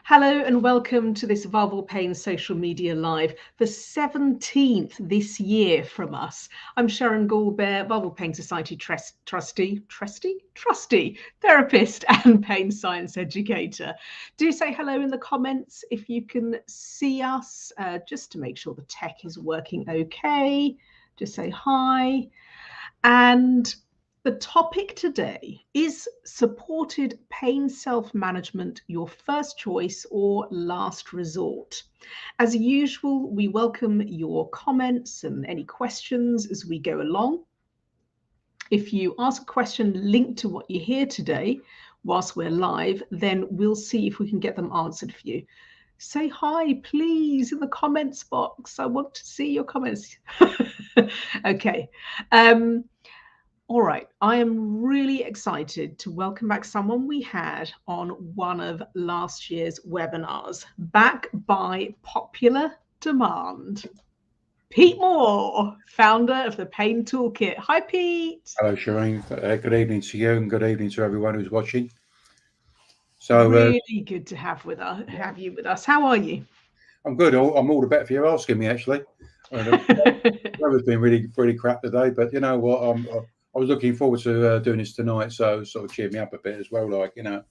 Hello and welcome to this Vulval Pain Social Media Live, the 17th this year from us. I'm Sheren Gaulbert, Vulval Pain Society Trustee, Therapist and Pain Science Educator. Do say hello in the comments if you can see us, just to make sure the tech is working okay. Just say hi. And the topic today is supported pain self-management, your first choice or last resort. As usual, we welcome your comments and any questions as we go along. If you ask a question linked to what you hear today whilst we're live, then we'll see if we can get them answered for you. Say hi, please, in the comments box. I want to see your comments. Okay. All right, I am really excited to welcome back someone we had on one of last year's webinars, back by popular demand. Pete Moore, founder of the Pain Toolkit. Hi, Pete. Hello, Sheren. Good evening to you and good evening to everyone who's watching. So really good to have you with us. How are you? I'm good. I'm all the better for you asking me, actually. The weather's been really crap today, but you know what? I was looking forward to doing this tonight, so sort of cheered me up a bit as well, like, you know.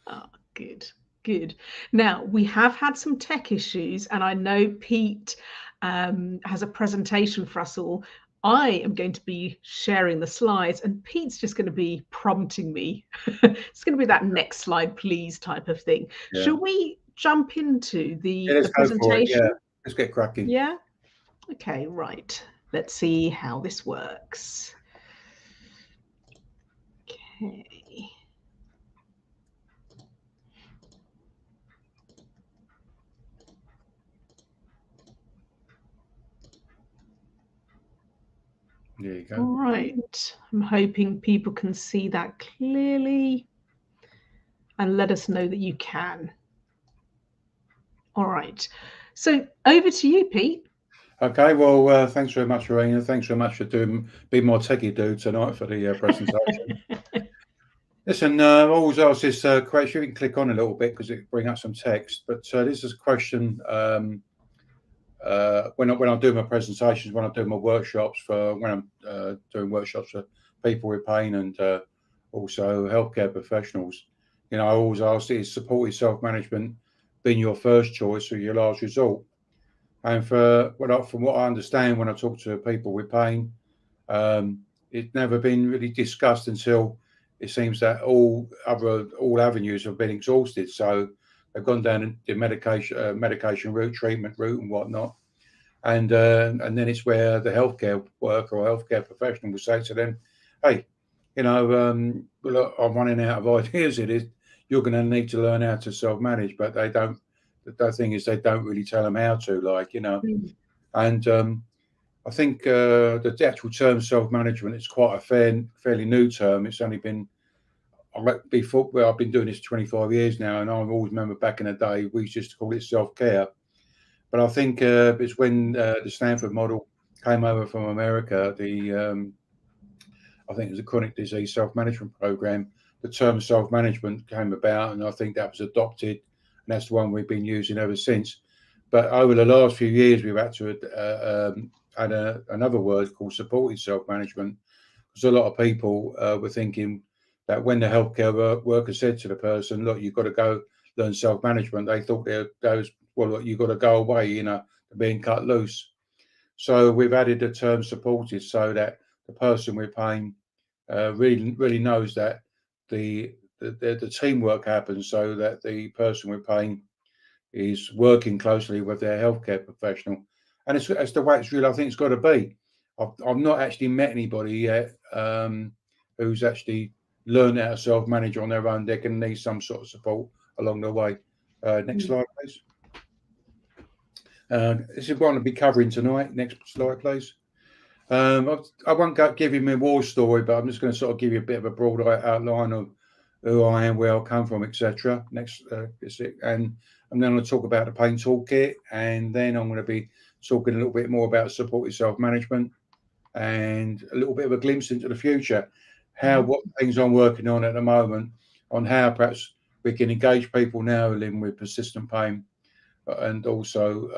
Oh, good. Now, we have had some tech issues, and I know Pete has a presentation for us all. I am going to be sharing the slides, and Pete's just going to be prompting me. It's going to be that next slide, please, type of thing. Yeah. Shall we jump into the presentation? Yeah, let's get cracking. Yeah? Okay, right. Let's see how this works. Okay. There you go. All right. I'm hoping people can see that clearly and let us know that you can. All right. So over to you, Pete. Okay, well, thanks very much, Arena. Thanks very much for being my techie dude tonight for the presentation. Listen, I always ask this question. You can click on a little bit because it brings up some text. But this is a question when I do my presentations, when I do my workshops, when I'm doing workshops for people with pain and also healthcare professionals. You know, I always ask: is supported self-management been your first choice or your last resort? And from what I understand, when I talk to people with pain, it's never been really discussed until it seems that all avenues have been exhausted. So they've gone down the medication route, treatment route, and whatnot. And then it's where the healthcare worker or healthcare professional will say to them, "Hey, you know, look, I'm running out of ideas. You're going to need to learn how to self-manage," but they don't. The thing is, they don't really tell them how to, like, you know. And I think the actual term self-management is quite a fairly new term. It's only been I've been doing this 25 years now, and I always remember back in the day we used to call it self-care. But I think it's when the Stanford model came over from America, I think it was a chronic disease self-management program. The term self-management came about, and I think that was adopted, and that's the one we've been using ever since. But over the last few years, we've had to add another word called supported self-management, because a lot of people were thinking that when the healthcare worker said to the person, "Look, you've got to go learn self-management," they thought well, look, you've got to go away, you know, being cut loose. So we've added the term supported so that the person with pain really knows that the teamwork happens, so that the person with pain is working closely with their healthcare professional. And it's the way it's really, I think it's got to be. I've not actually met anybody yet who's actually learned how to self-manage on their own. They're going to need some sort of support along the way. Next slide, please. This is what I'm going to be covering tonight. Next slide, please. I won't give you my war story, but I'm just going to sort of give you a bit of a broad outline of who I am, where I come from, etc. Next, and I'm then going to talk about the Pain Toolkit, and then I'm going to be talking a little bit more about supported self-management and a little bit of a glimpse into the future, what things I'm working on at the moment, on how perhaps we can engage people now living with persistent pain, and also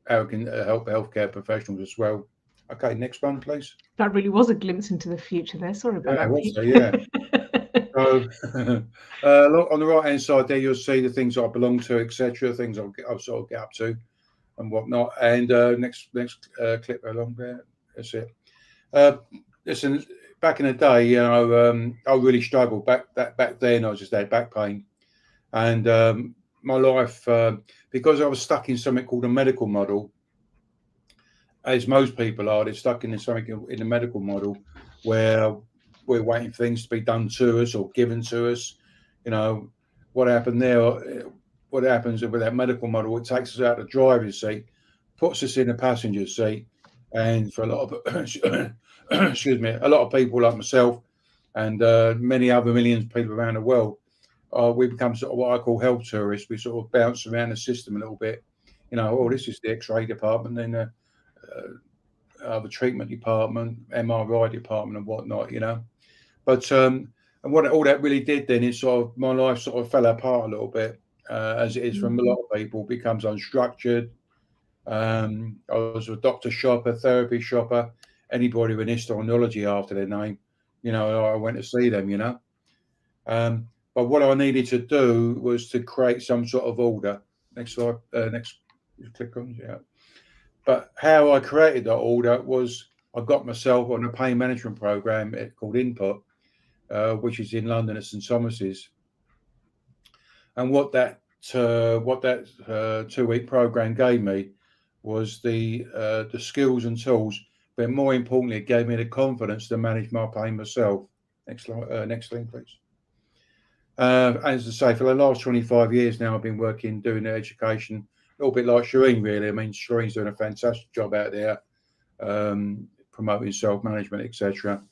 how can help healthcare professionals as well. Okay, next one, please. That really was a glimpse into the future there. Sorry about that, Pete. So, yeah. So on the right hand side there, you'll see the things I belong to, etc. Things I'll sort of get up to and whatnot. And next clip along there. That's it. Listen, back in the day, you know, I really struggled back then. I just had back pain, and my life, because I was stuck in something called a medical model, as most people are, they're stuck in something in the medical model where we're waiting for things to be done to us or given to us. You know, what happened there, what happens with that medical model, it takes us out of the driver's seat, puts us in the passenger seat. And for a lot of, excuse me, a lot of people like myself and many other millions of people around the world, we become sort of what I call health tourists. We sort of bounce around the system a little bit. You know, oh, this is the X-ray department, then the treatment department, MRI department, and whatnot. You know, but and what all that really did then is sort of my life sort of fell apart a little bit, as it is from a lot of people. Becomes unstructured. I was a doctor shopper, therapy shopper. Anybody with histology after their name, you know, I went to see them. You know, but what I needed to do was to create some sort of order. Next slide. Next, click on. Yeah. But how I created that order was I got myself on a pain management program called Input, which is in London at St Thomas's. And what that 2-week program gave me was the skills and tools, but more importantly, it gave me the confidence to manage my pain myself. Next slide, next thing, please. As I say, for the last 25 years now, I've been working, doing education, a little bit like Sheren, really. I mean, Sheren's doing a fantastic job out there, promoting self-management, etc.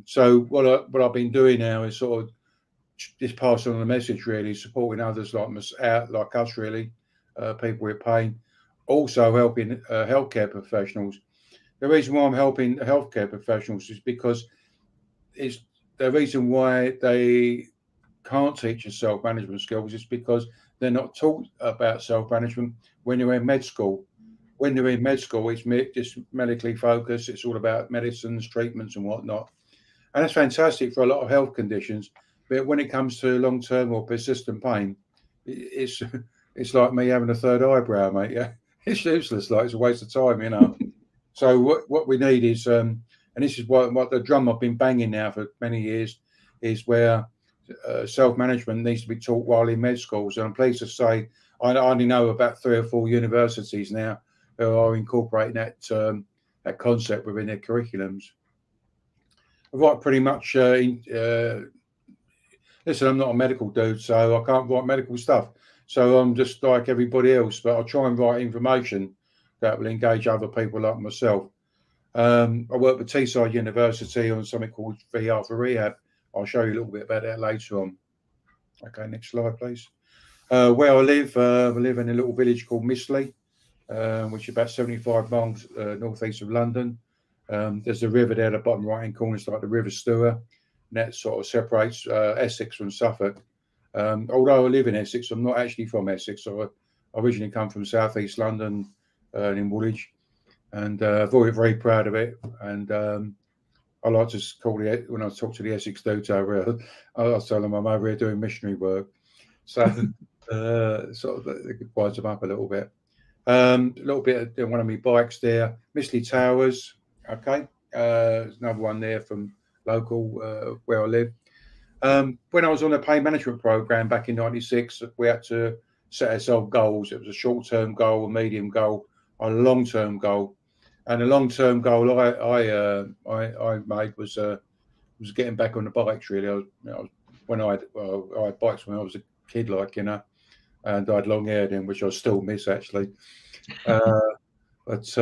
So what I've been doing now is sort of just passing on the message, really, supporting others like us, really, people with pain, also helping healthcare professionals. The reason why I'm helping healthcare professionals is because it's the reason why they can't teach you self-management skills is because they're not taught about self-management when you're in med school. When they're in med school, it's just medically focused. It's all about medicines, treatments, and whatnot. And that's fantastic for a lot of health conditions. But when it comes to long-term or persistent pain, it's like me having a third eyebrow, mate. Yeah, it's useless. Like it's a waste of time, you know. So what we need is, and this is what the drum I've been banging now for many years, is where self-management needs to be taught while in med schools. And I'm pleased to say I only know about 3 or 4 universities now who are incorporating that concept within their curriculums. I write pretty much. Listen, I'm not a medical dude, so I can't write medical stuff. So I'm just like everybody else, but I'll try and write information that will engage other people like myself. I work with Teesside University on something called VR for Rehab. I'll show you a little bit about that later on. Okay, next slide, please. Where I live in a little village called Mistley, which is about 75 miles northeast of London. There's the river there, the bottom right-hand corner. It's like the River Stour. And that sort of separates Essex from Suffolk. Although I live in Essex, I'm not actually from Essex. So I originally come from southeast London in Woolwich, and very proud of it. And I like to call it, when I talk to the Essex dudes over here, I tell them I'm over here doing missionary work. So sort of it winds them up a little bit. A little bit of one of my bikes there, Mistley Towers. Okay, there's another one there from local where I live. When I was on a pain management program back in '96, we had to set ourselves goals. It was a short-term goal, a medium goal, a long-term goal. And the long-term goal I made was getting back on the bikes. Really, I had bikes when I was a kid, like, you know, and I had long hair then, which I still miss actually. But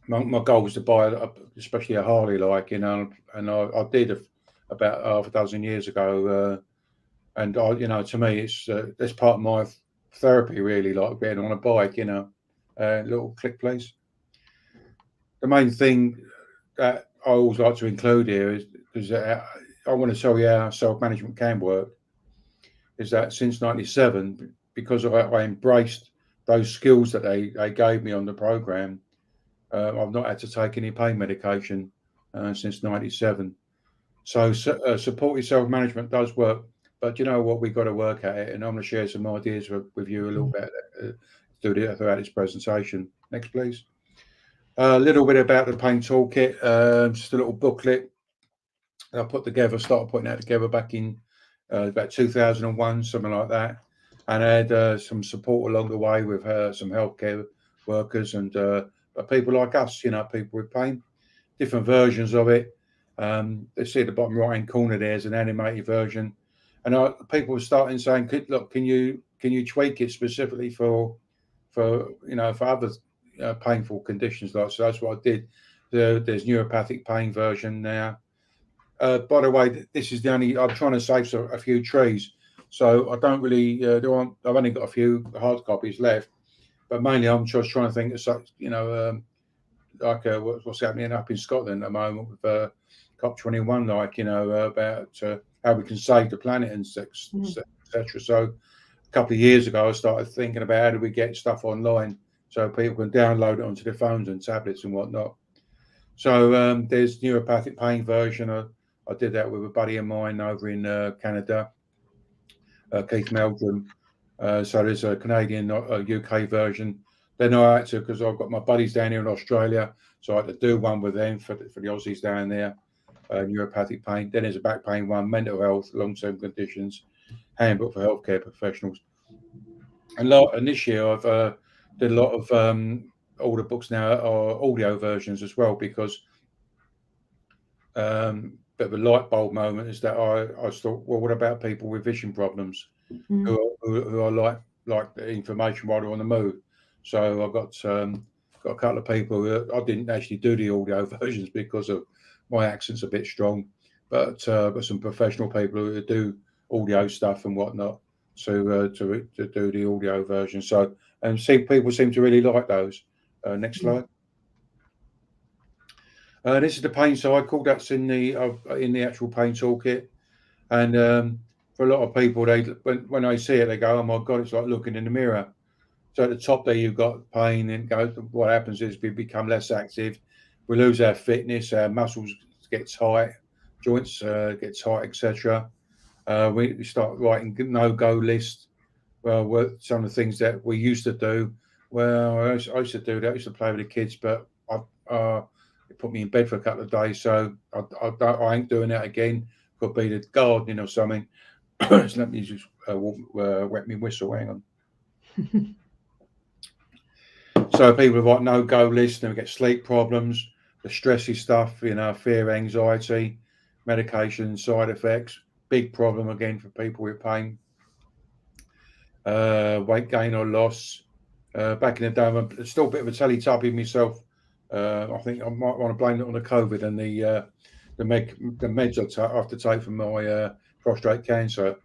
my goal was to buy, especially a Harley, like, you know, and I did about half a dozen years ago. And you know, to me, that's part of my therapy, really, like getting on a bike, you know. Little click, please. The main thing that I always like to include here is because I want to tell you how self-management can work is that since 97, because I embraced those skills that they gave me on the program, I've not had to take any pain medication since 97. So supportive self-management does work, but you know what, we've got to work at it, and I'm going to share some ideas with you a little bit throughout this presentation. Next, please. A little bit about the Pain Toolkit, just a little booklet I put together, started putting that together back in about 2001, something like that, and I had some support along the way with some healthcare workers and people like us, you know, people with pain, different versions of it. They see at the bottom right hand corner there's an animated version, and people were starting saying, "Look, can you tweak it specifically for you know, for other painful conditions?" Like, so that's what I did. There's neuropathic pain version now. By the way, this is the only. I'm trying to save a few trees, so I don't really. I've only got a few hard copies left, but mainly I'm just trying to think of such, you know, like what's happening up in Scotland at the moment with COP21, like, you know, about how we can save the planet and etc. So a couple of years ago, I started thinking about how do we get stuff online so people can download it onto their phones and tablets and whatnot. So there's neuropathic pain version. I did that with a buddy of mine over in Canada, Keith Meldrum. So there's a Canadian, not a UK version. Then I had to, because I've got my buddies down here in Australia, so I had to do one with them for the Aussies down there, neuropathic pain. Then there's a back pain one, mental health, long-term conditions, handbook for healthcare professionals. And this year I've did a lot of all the books now are audio versions as well, because bit of a light bulb moment is that I thought, well, what about people with vision problems who are like the information while they're on the move? So I've got a couple of people who I didn't actually do the audio versions because of my accent's a bit strong, but some professional people who do audio stuff and whatnot to do the audio version. So people seem to really like those. Next slide. This is the pain cycle that's in the actual Pain Toolkit, and for a lot of people, when they see it, they go, "Oh my God, it's like looking in the mirror." So at the top there, you've got pain, and what happens is we become less active, we lose our fitness, our muscles get tight, joints get tight, etc. We start writing no-go lists. Well, some of the things that we used to do. Well, I used to do that. I used to play with the kids, but it put me in bed for a couple of days, so I ain't doing that again. Could be the gardening or something. So let me just wet me whistle. Hang on. So people have got no-go lists, and we get sleep problems, the stressy stuff, you know, fear, anxiety, medication, side effects. Big problem again for people with pain. Weight gain or loss. Back in the day, I'm still a bit of a Teletubby myself. I think I might want to blame it on the COVID and the meds I have to take for my prostate cancer.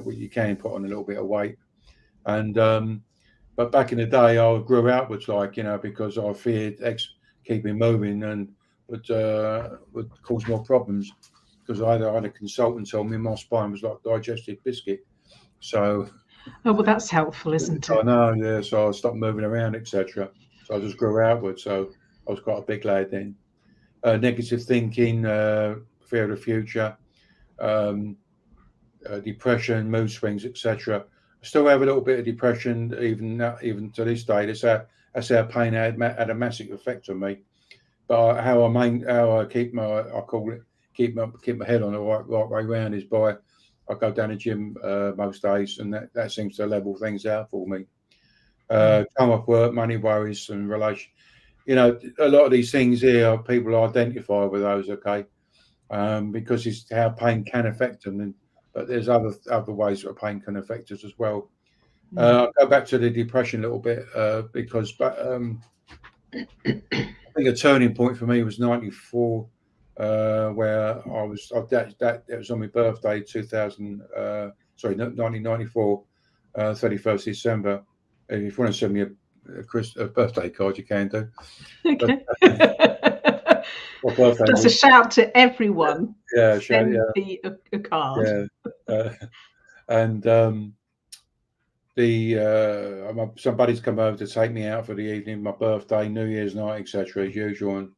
You can put on a little bit of weight, and but back in the day, I grew outwards, like, you know, because I feared keeping moving and would cause more problems, because I had a consultant tell me my spine was like digested biscuit. So, oh well, that's helpful, isn't it? I know, yeah. So I stopped moving around, etc. So I just grew outwards. So I was quite a big lad then. Negative thinking, fear of the future, depression, mood swings, etc. I still have a little bit of depression even to this day. That's how pain had a massive effect on me. But how I keep my head on the right way around is by I go down the gym most days, and that seems to level things out for me. Time off work, money worries, and relation. You know, a lot of these things here, people identify with those, okay, because it's how pain can affect them. But there's other ways that pain can affect us as well. I'll go back to the depression a little bit because I think a turning point for me was 94, where I was that it was on my birthday, 1994, 31st December. If you want to send me a birthday card, you can do. Okay. My birthday. That's a shout to everyone. Yeah, Send yeah, me a card. yeah. And somebody's come over to take me out for the evening, my birthday, New Year's night, etc. as usual. And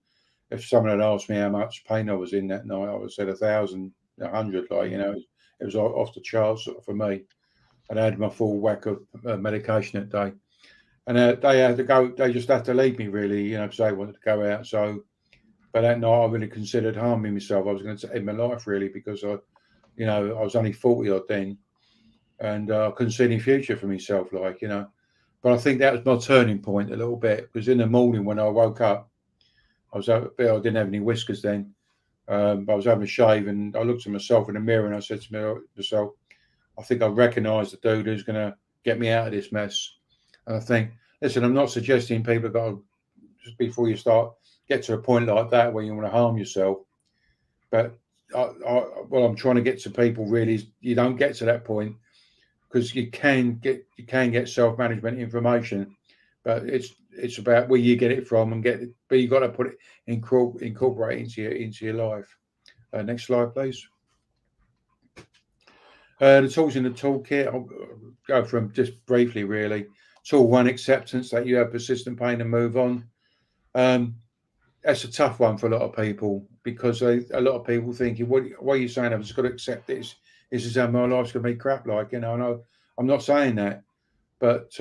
if someone had asked me how much pain I was in that night, I would have said 1,000, 100, like, you know, it was off the charts for me. And I had my full whack of medication that day. And they had to go, they just had to leave me, really, you know, because they wanted to go out. So, but that night I really considered harming myself. I was going to end my life, really, because I was only 40 odd then, and I couldn't see any future for myself, like, you know. But I think that was my turning point a little bit, because in the morning when I woke up, I didn't have any whiskers then, but I was having a shave, and I looked at myself in the mirror and I said to myself, I think I recognise the dude who's going to get me out of this mess. And I think, listen, I'm not suggesting people got to, just before you get to a point like that where you want to harm yourself. But what I'm trying to get to people really is you don't get to that point, because you can get self-management information, but it's about where you get it from but you got to put it incorporate into your life. Next slide, please. The tools in the toolkit, I'll go from just briefly, really. Tool 1, acceptance that you have persistent pain and move on. That's a tough one for a lot of people, because a lot of people thinking, what are you saying? I've just got to accept this. This is how my life's going to be crap, like, you know. And I'm not saying that, but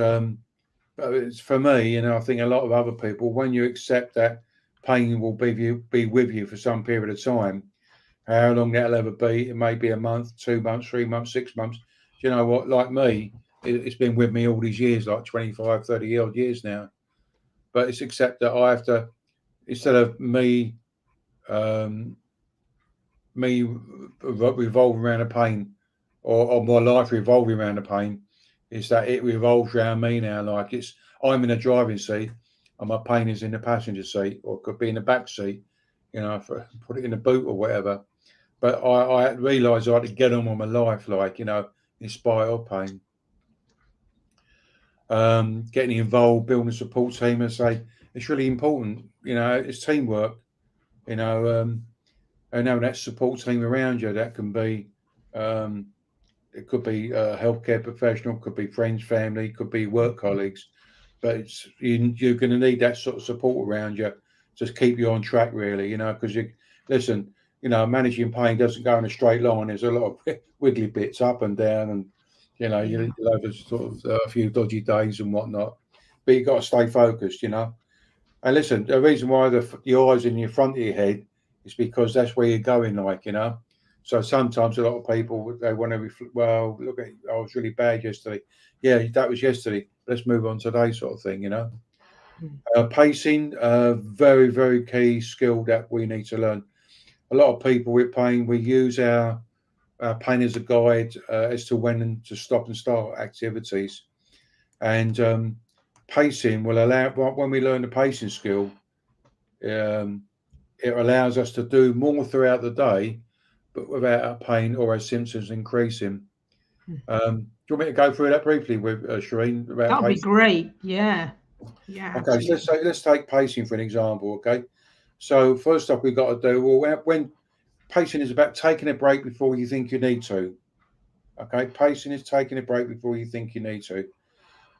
it's for me, you know. I think a lot of other people, when you accept that pain will be with you for some period of time, how long that'll ever be, it may be a month, 2 months, 3 months, 6 months. Do you know what? Like me, it's been with me all these years, like 25, 30 odd years now. But it's accept that I have to, instead of me revolving around the pain, or my life revolving around the pain, is that it revolves around me now. Like, I'm in the driving seat and my pain is in the passenger seat, or it could be in the back seat, you know, put it in the boot or whatever. But I realised I had to get on with my life, like, you know, in spite of pain. Getting involved, building a support team, I say, it's really important. You know, it's teamwork, you know, and having that support team around you, that can be, it could be a healthcare professional, could be friends, family, could be work colleagues, but you're going to need that sort of support around you to keep you on track, really, you know, because listen, you know, managing pain doesn't go in a straight line. There's a lot of wiggly bits up and down, and, you know, you'll have sort of a few dodgy days and whatnot, but you've got to stay focused, you know. And listen, the reason why the eyes in your front of your head is because that's where you're going, like, you know. So sometimes a lot of people, they want to well, look, I was really bad yesterday. Yeah, that was yesterday. Let's move on today, sort of thing, you know. Pacing, very, very key skill that we need to learn. A lot of people with pain, we use our pain as a guide as to when to stop and start activities. And pacing will allow, when we learn the pacing skill, it allows us to do more throughout the day, but without our pain or our symptoms increasing. Do you want me to go through that briefly with Sheren? That'll be great. Yeah. Yeah. Okay, absolutely. So let's take pacing for an example. Okay, so first up, we've got to do, well, when pacing is about taking a break before you think you need to. Okay, pacing is taking a break before you think you need to.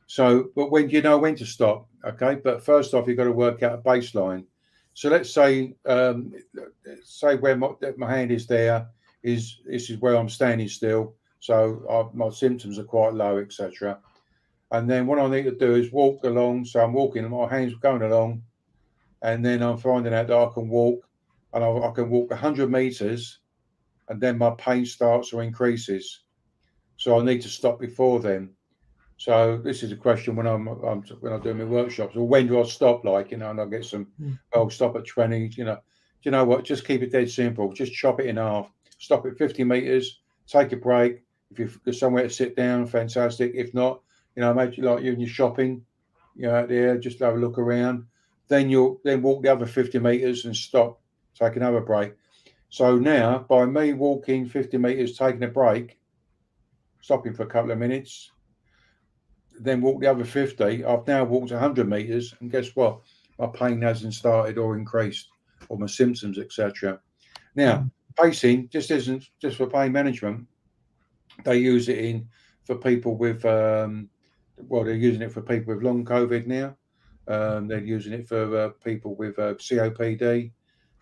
So, but when you know when to stop. Okay, but first off, you've got to work out a baseline. So let's say where my hand is there, this is where I'm standing still. So my symptoms are quite low, etc. And then what I need to do is walk along. So I'm walking, and my hands are going along, and then I'm finding out that I can walk, and I can walk 100 meters, and then my pain starts or increases. So I need to stop before then. So this is a question when I'm doing my workshops. Or when do I stop? Like, you know, and I get some. I'll stop at 20. You know, do you know what? Just keep it dead simple. Just chop it in half. Stop at 50 meters. Take a break. If you've got somewhere to sit down, fantastic. If not, you know, maybe like you're shopping, you know, out there, just have a look around. Then you'll walk the other 50 meters and stop. Take another break. So now, by me walking 50 meters, taking a break, stopping for a couple of minutes, then walk the other 50, I've now walked 100 meters, and guess what? My pain hasn't started or increased. or my symptoms, etc. Now, pacing just isn't just for pain management. They use it for people with they're using it for people with long COVID now. They're using it for people with COPD,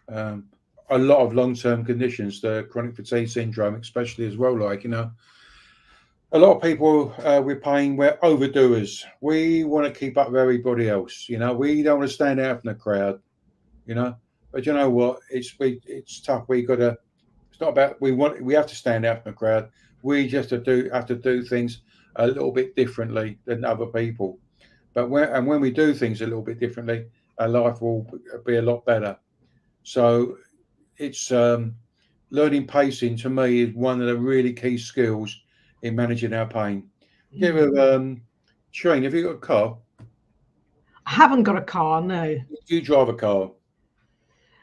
a lot of long-term conditions, the chronic fatigue syndrome, especially as well. Like, a lot of people with pain, we're overdoers. We want to keep up with everybody else. We don't want to stand out from the crowd. But you know what? It's tough. It's not about we have to stand out from the crowd. We just have to do things a little bit differently than other people. But when we do things a little bit differently, our life will be a lot better. So it's learning pacing to me is one of the really key skills in managing our pain. Sheren, have you got a car? I haven't got a car, no. Do you drive a car?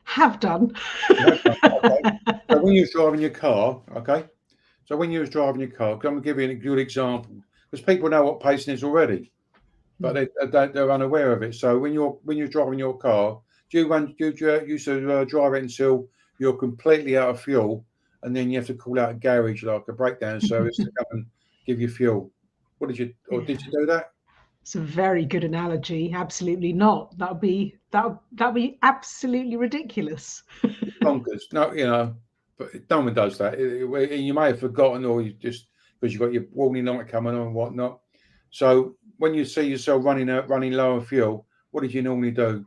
Have done. Okay. So when you was driving your car, okay. So when you was driving your car, I'm going to give you a good example because people know what pacing is already, but they're unaware of it. So when you're driving your car, do you used to drive it until you're completely out of fuel, and then you have to call out a garage like a breakdown service to come and give you fuel? Did you do that? It's a very good analogy. Absolutely not. That'd be absolutely ridiculous. Bonkers. No, but no one does that. You may have forgotten, or you just because you've got your warning light coming on and whatnot. So when you see yourself running low on fuel, what did you normally do?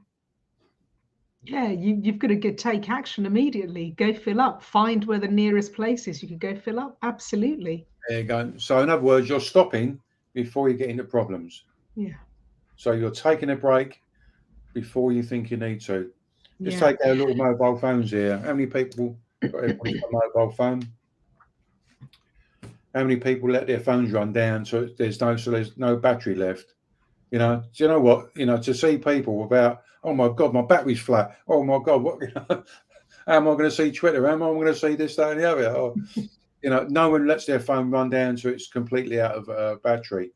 Yeah, you've got to take action immediately. Go fill up. Find where the nearest place is. You could go fill up. Absolutely. There you go. So in other words, you're stopping before you get into problems. Yeah. So you're taking a break before you think you need to. Just take our little mobile phones here. How many people got everybody's got a mobile phone? How many people let their phones run down so there's no battery left? Do you know what? To see people without, oh my God, my battery's flat. Oh my God, what? How am I going to see Twitter? How am I going to see this, that, and the other? Or, no one lets their phone run down so it's completely out of battery.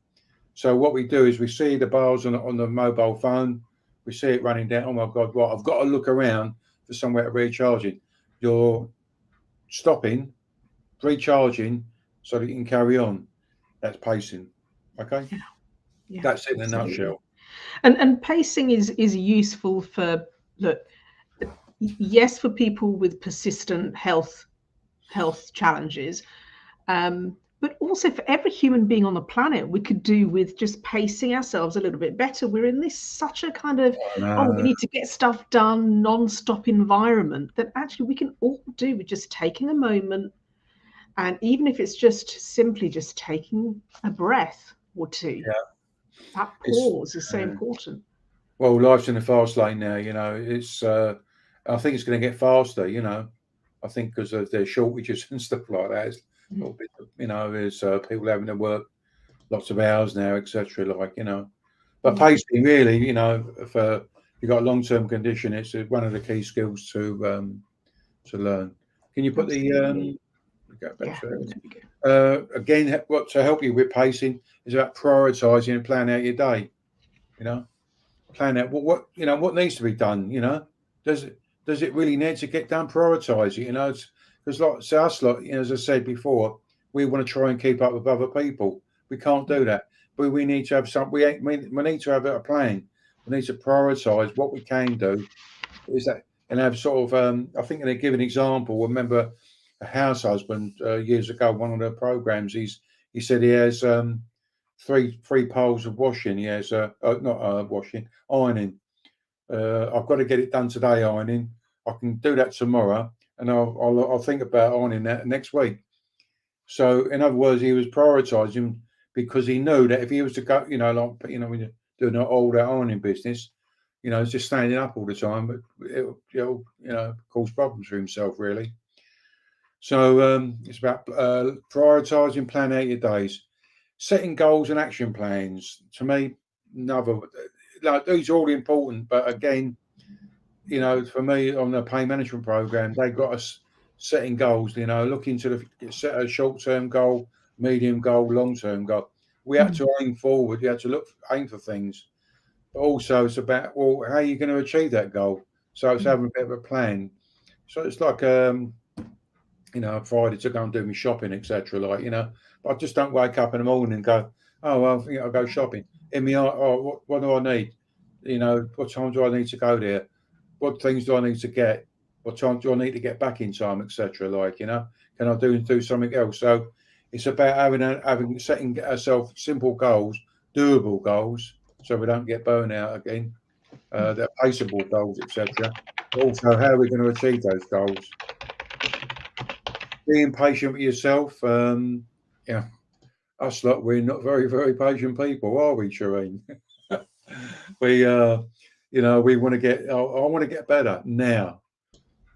So what we do is we see the bars on the mobile phone. We see it running down. Oh my God, right, I've got to look around for somewhere to recharge it. You're stopping, recharging, so that you can carry on. That's pacing. Okay? Yeah, that's it in a nutshell. And pacing is useful for, yes, for people with persistent health challenges, but also for every human being on the planet. We could do with just pacing ourselves a little bit better. We're in such a kind of we need to get stuff done non-stop environment that actually we can all do with just taking a moment, and even if it's just simply just taking a breath or two. That pause is so important. Well, life's in a fast lane now. It's I think it's going to get faster. I think because of their shortages and stuff like that. It's a little bit, there's people having to work lots of hours now, etc. But pacing really, if you've got a long-term condition, it's one of the key skills to learn. Can you put go back to again? What to help you with pacing is about prioritizing and planning out your day. Plan out what needs to be done. Does it really need to get done? Prioritize it. Because us lot, as I said before, we want to try and keep up with other people. We can't do that, but we need to have we need to have a plan. We need to prioritize what we can do. Is that and have sort of I think they give an example. Remember a house husband years ago, one of the programs. He said he has three poles of washing. He has not washing, ironing. I've got to get it done today. Ironing. I can do that tomorrow, and I'll think about ironing that next week. So in other words, he was prioritizing because he knew that if he was to go, when you're doing all that ironing business, just standing up all the time, but it'll cause problems for himself really. So it's about prioritizing, plan out your days, setting goals and action plans. To me, these are all important, but again, for me on the pain management program, they got us setting goals. Looking to set a short-term goal, medium goal, long-term goal. We had to aim forward. We had to aim for things. But also, it's about how are you going to achieve that goal? So it's having a bit of a plan. So it's like Friday to go and do my shopping, etc. But I just don't wake up in the morning and go, oh well, I think I'll go shopping. In my eye, oh, what do I need? What time do I need to go there? What things do I need to get? What time do I need to get back in time, etc. Can I do something else? So it's about setting ourselves simple goals, doable goals, so we don't get burnt out again. They're paceable goals, etc. Also, how are we going to achieve those goals? Being patient with yourself. Us lot, we're not very, very patient people, are we, Sheren? We, we want to get. I want to get better now.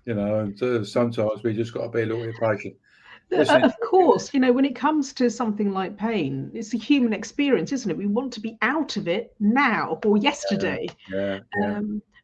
And sometimes we just got to be a little bit patient. Listen, Of course, when it comes to something like pain, it's a human experience, isn't it? We want to be out of it now or yesterday. Yeah.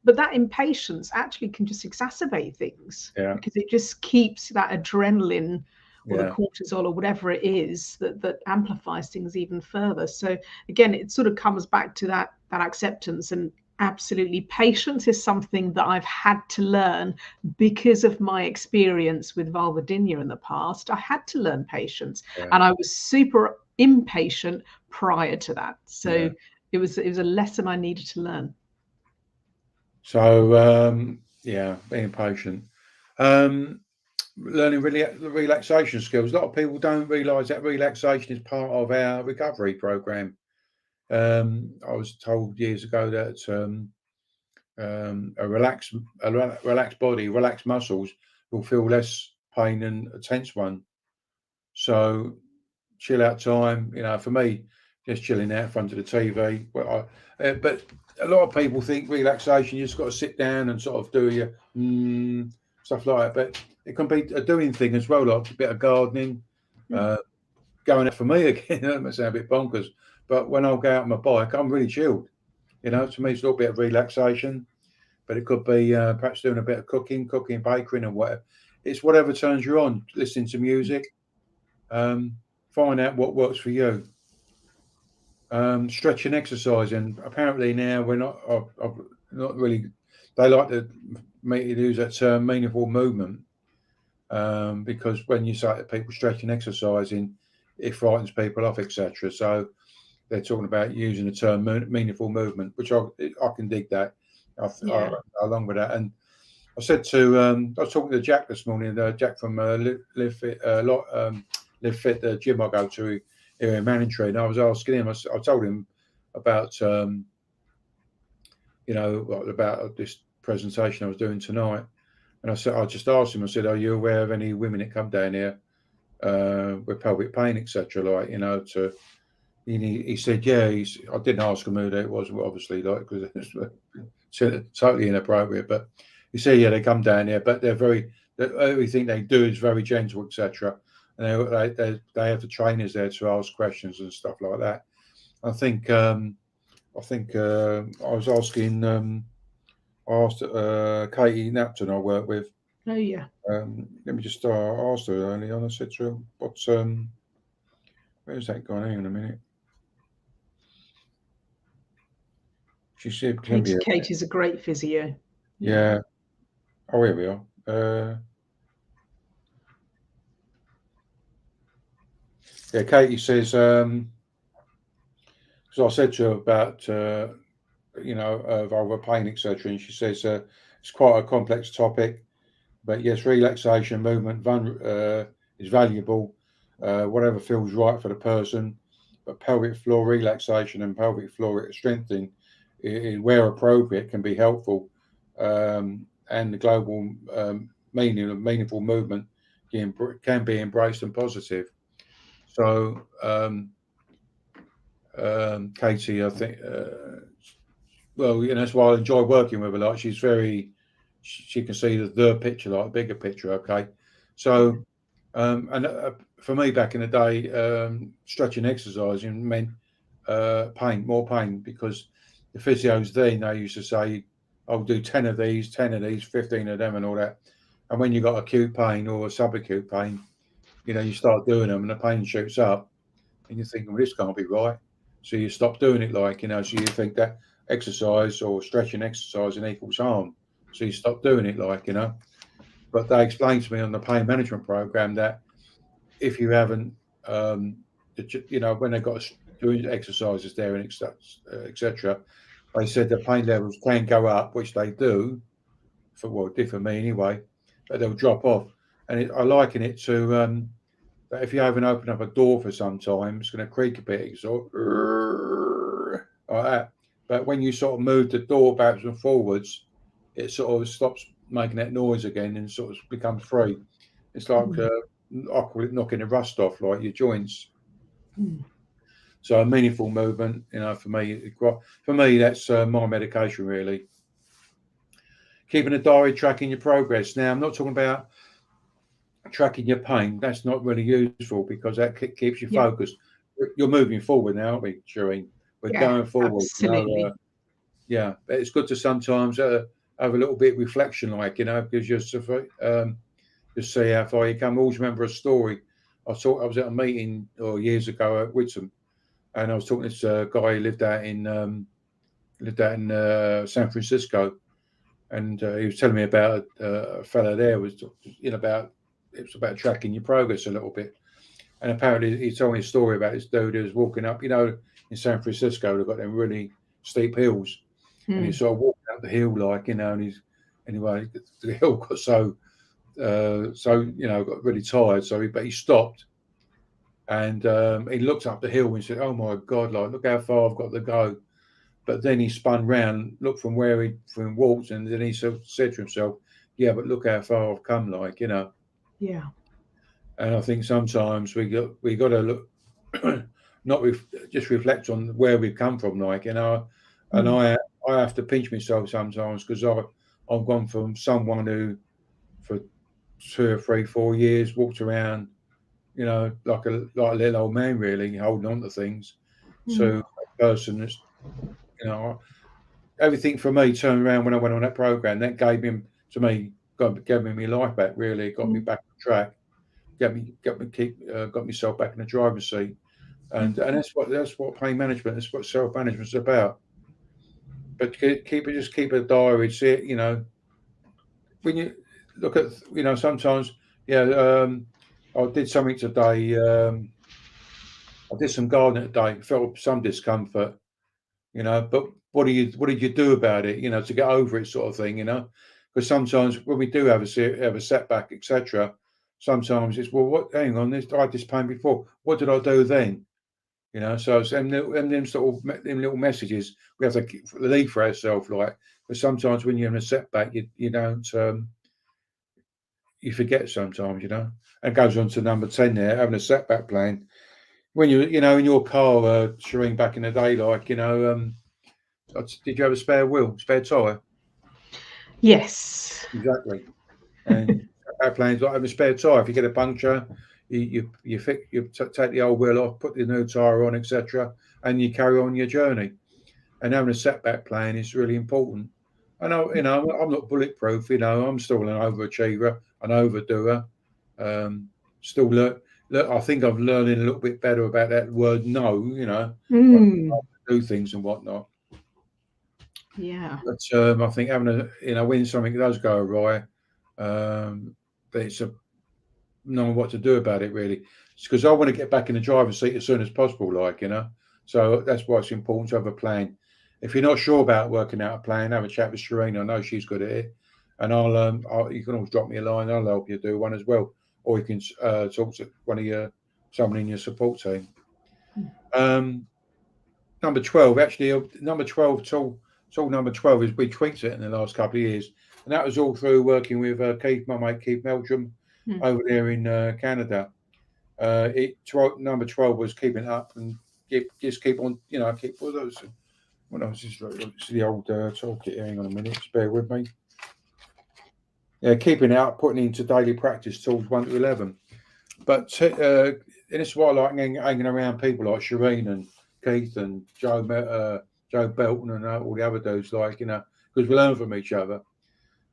But that impatience actually can just exacerbate things because it just keeps that adrenaline or the cortisol or whatever it is that amplifies things even further. So again, it sort of comes back to that acceptance, and absolutely patience is something that I've had to learn because of my experience with Vulvodynia in the past. I had to learn patience, and I was super impatient prior to that. So it was a lesson I needed to learn. So being patient. Learning relaxation skills. A lot of people don't realise that relaxation is part of our recovery program. I was told years ago that a relaxed body, relaxed muscles will feel less pain than a tense one. So chill out time, for me, just chilling out in front of the TV. But a lot of people think relaxation, you just got to sit down and sort of do your stuff like that. But it can be a doing thing as well, like a bit of gardening, going out for me again. That might sound a bit bonkers, but when I go out on my bike, I'm really chilled. To me, it's a little bit of relaxation, but it could be perhaps doing a bit of cooking, baking, and whatever. It's whatever turns you on. Listening to music, find out what works for you. Stretching, exercising. Apparently now we're not. Not really. They like to use that term meaningful movement because when you say to people stretching, exercising, it frightens people off, etc. So they're talking about using the term meaningful movement, which I can dig that. Along with that, and I said to I was talking to Jack this morning. Jack from Live Fit, the gym I go to here in Manningtree, and I was asking him. I told him about about this presentation I was doing tonight, and I just asked him. I said, "Are you aware of any women that come down here with pelvic pain, etc.? He said, yeah. I didn't ask him who it was, obviously, because it's totally inappropriate. But he said, yeah, they come down here, but everything they do is very gentle, etc. And they have the trainers there to ask questions and stuff like that. I think I was asking. I asked Katie Napton I work with. Oh yeah. Let me just ask her early on. I said to her, "What's where's that gone? Hang on a minute." She said, Katie's a great physio. Yeah. Oh, here we are. Yeah, Katie says, because I said to her about, vulvar pain, etc., and she says it's quite a complex topic, but yes, relaxation, movement is valuable, whatever feels right for the person, but pelvic floor relaxation and pelvic floor strengthening, where appropriate, can be helpful, and the global meaning of meaningful movement can be embraced and positive. So, Katie, I think, that's why I enjoy working with her. Like, she can see the picture, like a bigger picture. Okay, so, and for me back in the day, stretching, exercising meant more pain, because the physios then, they used to say, I'll do 10 of these, 15 of them and all that. And when you got acute pain or subacute pain, you start doing them and the pain shoots up and you're thinking, well, this can't be right. So you stop doing it, so you think that exercise or stretching, exercising equals harm. so you stop doing it, like, you know. But they explained to me on the pain management program that if you haven't, you know, when they got doing exercises there and etc., they said the pain levels can go up, which they do, did for me anyway, but they'll drop off. And I liken it to that if you haven't opened up a door for some time, it's going to creak a bit, sort of like that. But when you sort of move the door backwards and forwards, it sort of stops making that noise again and sort of becomes free. It's like I call it knocking the rust off, like your joints. So a meaningful movement, you know, for me, that's my medication really. Keeping a diary, tracking your progress. Now, I'm not talking about tracking your pain. That's not really useful because that keeps you focused. You're moving forward now, aren't we, Sheren? We're going forward. Absolutely. You know, yeah, but it's good to sometimes have a little bit of reflection, like, you know, because you see how far you come. I always remember a story. I was at a meeting years ago at Whitsom, and I was talking to this guy who lived out in San Francisco, and he was telling me about a fellow there was about tracking your progress a little bit. And apparently he told me a story about this dude who was walking up, you know, in San Francisco, they've got them really steep hills. And he's sort of walking up the hill, like, you know, and anyway, the hill got so you know, got really tired. But he stopped and he looked up the hill and he said, "Oh my God, like, look how far I've got to go." But then he spun round, looked from where he walked, and then he said to himself, "Yeah, but look how far I've come, like, you know." Yeah. And I think sometimes we got to look, just reflect on where we've come from, like, you know. And I have to pinch myself sometimes because I've gone from someone who for 2 or 3, 4 years walked around, you know, like a little old man, really holding on to things, to a person that's, you know, everything for me turned around when I went on that program. That gave me my life back. Really, got me back on track. Got myself back in the driver's seat, and that's what pain management. That's what self management is about. But keep a diary. See it, you know. When you look at, you know, sometimes, I did something today. I did some gardening today. Felt some discomfort, you know, but what did you do about it, you know, to get over it, sort of thing, you know? Because sometimes when we do have a setback, etc., sometimes it's, well, hang on, I had this pain before, what did I do then, you know? So it's them little messages we have to leave for ourselves, like, because sometimes when you're in a setback, you don't you forget sometimes, you know. And it goes on to number 10 there, having a setback plan. When you know, in your car, Sheren, back in the day, like, you know, did you have a spare tire? Yes. Exactly. And our plans like having a spare tire. If you get a puncture, you take the old wheel off, put the new tire on, etc., and you carry on your journey. And having a setback plan is really important. I know, you know, I'm not bulletproof. You know, I'm still an overachiever, an overdoer. Still look. I think I'm learning a little bit better about that word "no." You know, do things and whatnot. Yeah. But I think having when something does go awry, it's knowing what to do about it, really. It's because I want to get back in the driver's seat as soon as possible, like, you know. So that's why it's important to have a plan. If you're not sure about working out a plan, have a chat with Sheren. I know she's good at it, and you can always drop me a line. I'll help you do one as well, or you can talk to someone in your support team. Number 12, actually, number 12 tool number 12 is we tweaked it in the last couple of years, and that was all through working with my mate Keith Meldrum over there in Canada. Number 12 was keeping up and just keep on, you know, keep all those. What else is the old toolkit? Hang on a minute, just bear with me. Yeah, keeping it up, putting into daily practice tools 1 to 11. But and it's why I like hanging around people like Sheren and Keith and Joe Belton and all the other dudes, like, you know, because we learn from each other.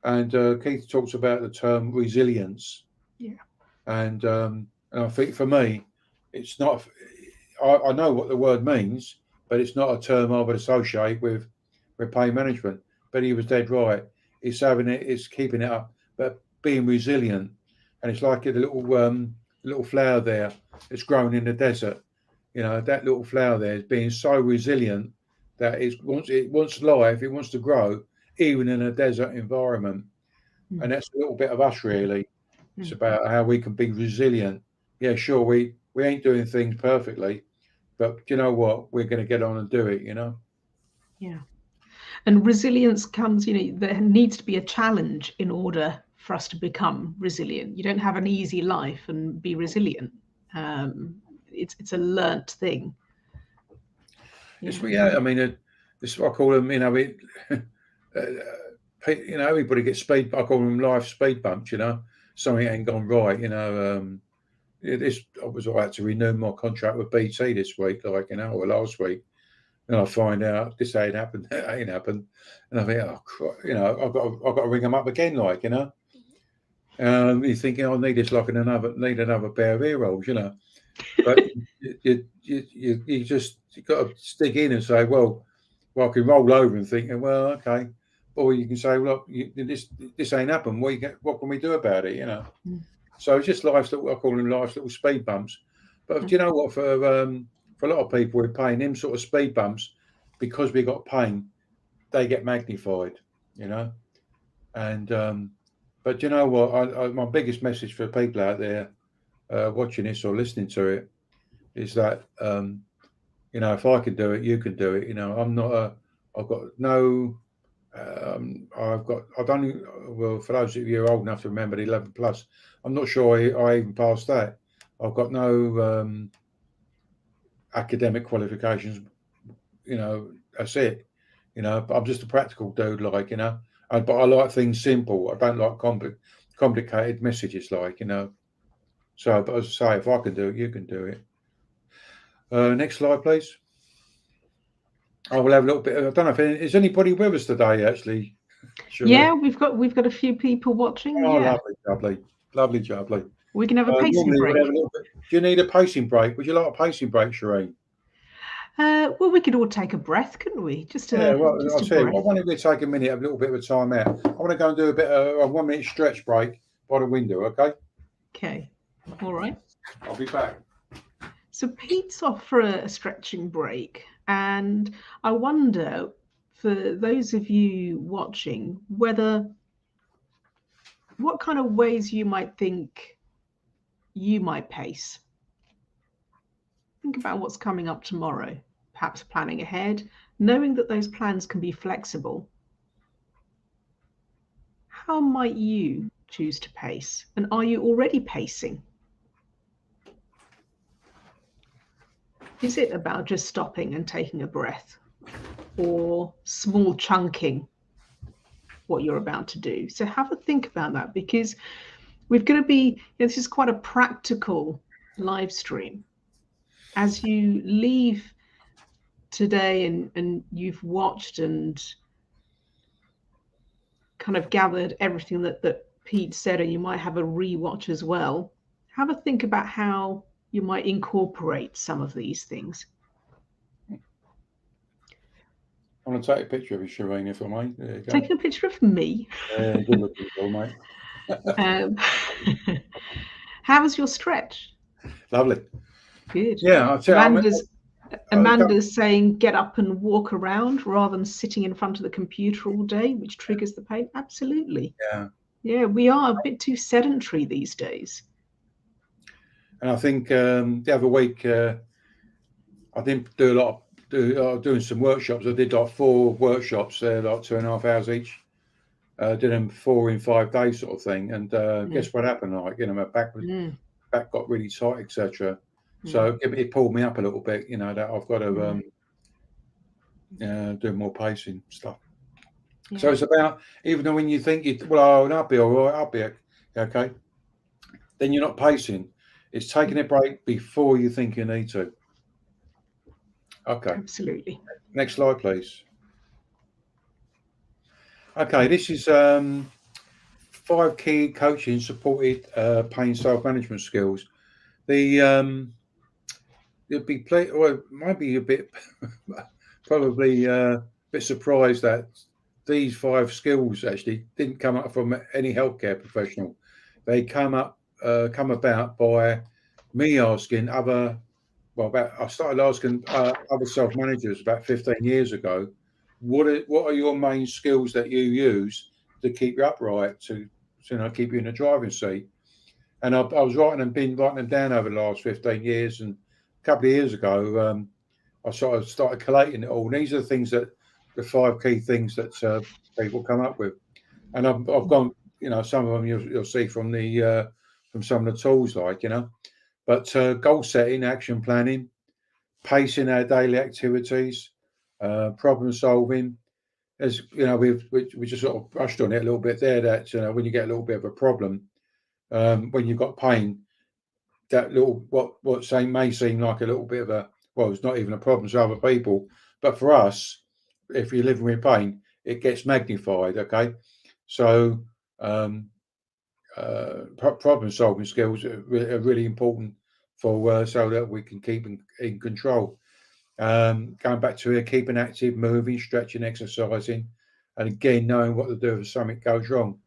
And Keith talks about the term resilience. Yeah. And I think for me, it's not. I know what the word means, but it's not a term I would associate with pain management. But he was dead right. it's keeping it up, but being resilient. And it's like a little flower there. It's grown in the desert. You know, that little flower there is being so resilient that it wants life, it wants to grow, even in a desert environment. And that's a little bit of us, really. It's about how we can be resilient. Yeah, sure, we ain't doing things perfectly, but you know what? We're going to get on and do it, you know? Yeah. And resilience comes, there needs to be a challenge in order for us to become resilient. You don't have an easy life and be resilient. It's a learnt thing. Yeah, I mean, this is what I call them. Everybody gets speed. I call them life speed bumps. You know, something ain't gone right. You know, I had to renew my contract with BT this week, or last week, and I find out this ain't happened. That ain't happened, and I think, oh, I've got to ring them up again, you're thinking, I need this like another pair of ear rolls, But you got to stick in and say, well, I can roll over and think, well, okay, or you can say, look, this ain't happened. What can we do about it? So it's just I call them life's little speed bumps. But do you know what? For a lot of people with pain, them sort of speed bumps, because we got pain, they get magnified, And but you know what? My biggest message for people out there watching this or listening to it is that if I can do it, you can do it. I've got no. For those of you who are old enough to remember the 11 plus, I'm not sure I even passed that. I've got no academic qualifications. That's it. But I'm just a practical dude, but I like things simple. I don't like complicated messages, So, but as I say, if I can do it, you can do it. Next slide, please. I will have a little bit. I don't know if is anybody with us today. Actually, yeah, we've got a few people watching. Oh, yeah, lovely. We can have a pacing break. Do you need a pacing break? Would you like a pacing break, Sheren? Well, we could all take a breath, couldn't we? I'll tell you what, why don't we take a little bit of a time out? I want to go and do a bit of a 1 minute stretch break by the window, okay? Okay, all right. I'll be back. So Pete's off for a stretching break, and I wonder, for those of you watching, what kind of ways you might think you might pace. Think about what's coming up tomorrow, perhaps planning ahead, knowing that those plans can be flexible. How might you choose to pace? And are you already pacing? Is it about just stopping and taking a breath, or small chunking what you're about to do? So have a think about that, because we're going to be, this is quite a practical live stream. As you leave today and you've watched and kind of gathered everything that Pete said, and you might have a rewatch as well, have a think about how you might incorporate some of these things. I'm going to take a picture of you, Sheren, if I may. There you go. Taking a picture of me. Good looking, mate. How was your stretch? Lovely. Good. Yeah, I'll tell you. Amanda's saying get up and walk around rather than sitting in front of the computer all day, which triggers the pain. Absolutely. Yeah, we are a bit too sedentary these days. And I think the other week I didn't do a lot of doing some workshops. I did like 4 workshops, like 2.5 hours each. Did them 4 in 5 days sort of thing. And guess what happened? My back got really tight, etc. So it pulled me up a little bit, that I've got to do more pacing stuff. Yeah. So it's about, even though when you think, I'll be all right, I'll be okay. Then you're not pacing. It's taking a break before you think you need to. Okay. Absolutely. Next slide, please. Okay, this is 5 key coaching supported pain self-management skills. It might be a bit, probably a bit surprised that these 5 skills actually didn't come up from any healthcare professional. They come about by me asking I started asking other self-managers about 15 years ago, what are your main skills that you use to keep you upright, to keep you in the driving seat? And I was been writing them down over the last 15 years. And a couple of years ago, I sort of started collating it all. And these are the 5 key things that people come up with. And I've gone, some of them you'll see from some of the tools, but goal setting, action planning, pacing our daily activities, problem solving. As we just sort of brushed on it a little bit there. That when you get a little bit of a problem, when you've got pain, that little what may seem like a little bit of it's not even a problem to other people, but for us, if you're living with pain, it gets magnified. Okay, so problem solving skills are really important for so that we can keep in control. Going back to keeping active, moving, stretching, exercising, and again knowing what to do if something goes wrong.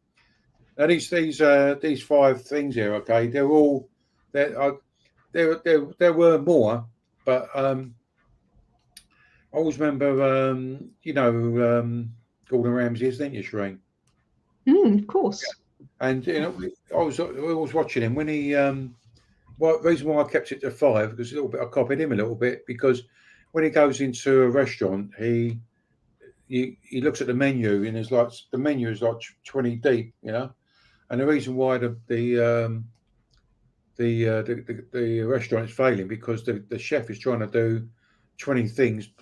Now these 5 things here, okay, they're all there were more, but I always remember Gordon Ramsay, isn't it, Sheren? Of course. Yeah. And I was watching him when he the reason why I kept it to 5 because I copied him a little bit, because when he goes into a restaurant, he looks at the menu and the menu is like 20 deep, and the reason why the restaurant is failing because the chef is trying to do 20 things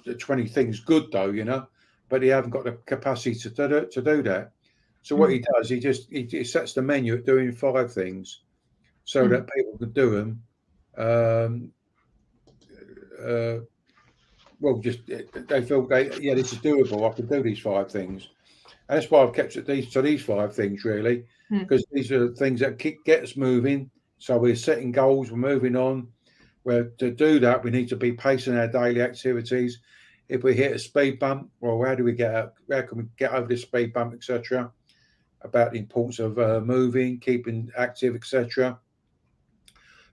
good though, but he haven't got the capacity to do that. So what he does, he sets the menu at doing 5 things so that people can do them. They feel this is doable. I can do these 5 things, and that's why I've kept it these 5 things really, because these are things that get us moving. So we're setting goals, we're moving on. Where to do that, we need to be pacing our daily activities. If we hit a speed bump, well, how can we get over this speed bump, etc. About the importance of moving, keeping active, etc.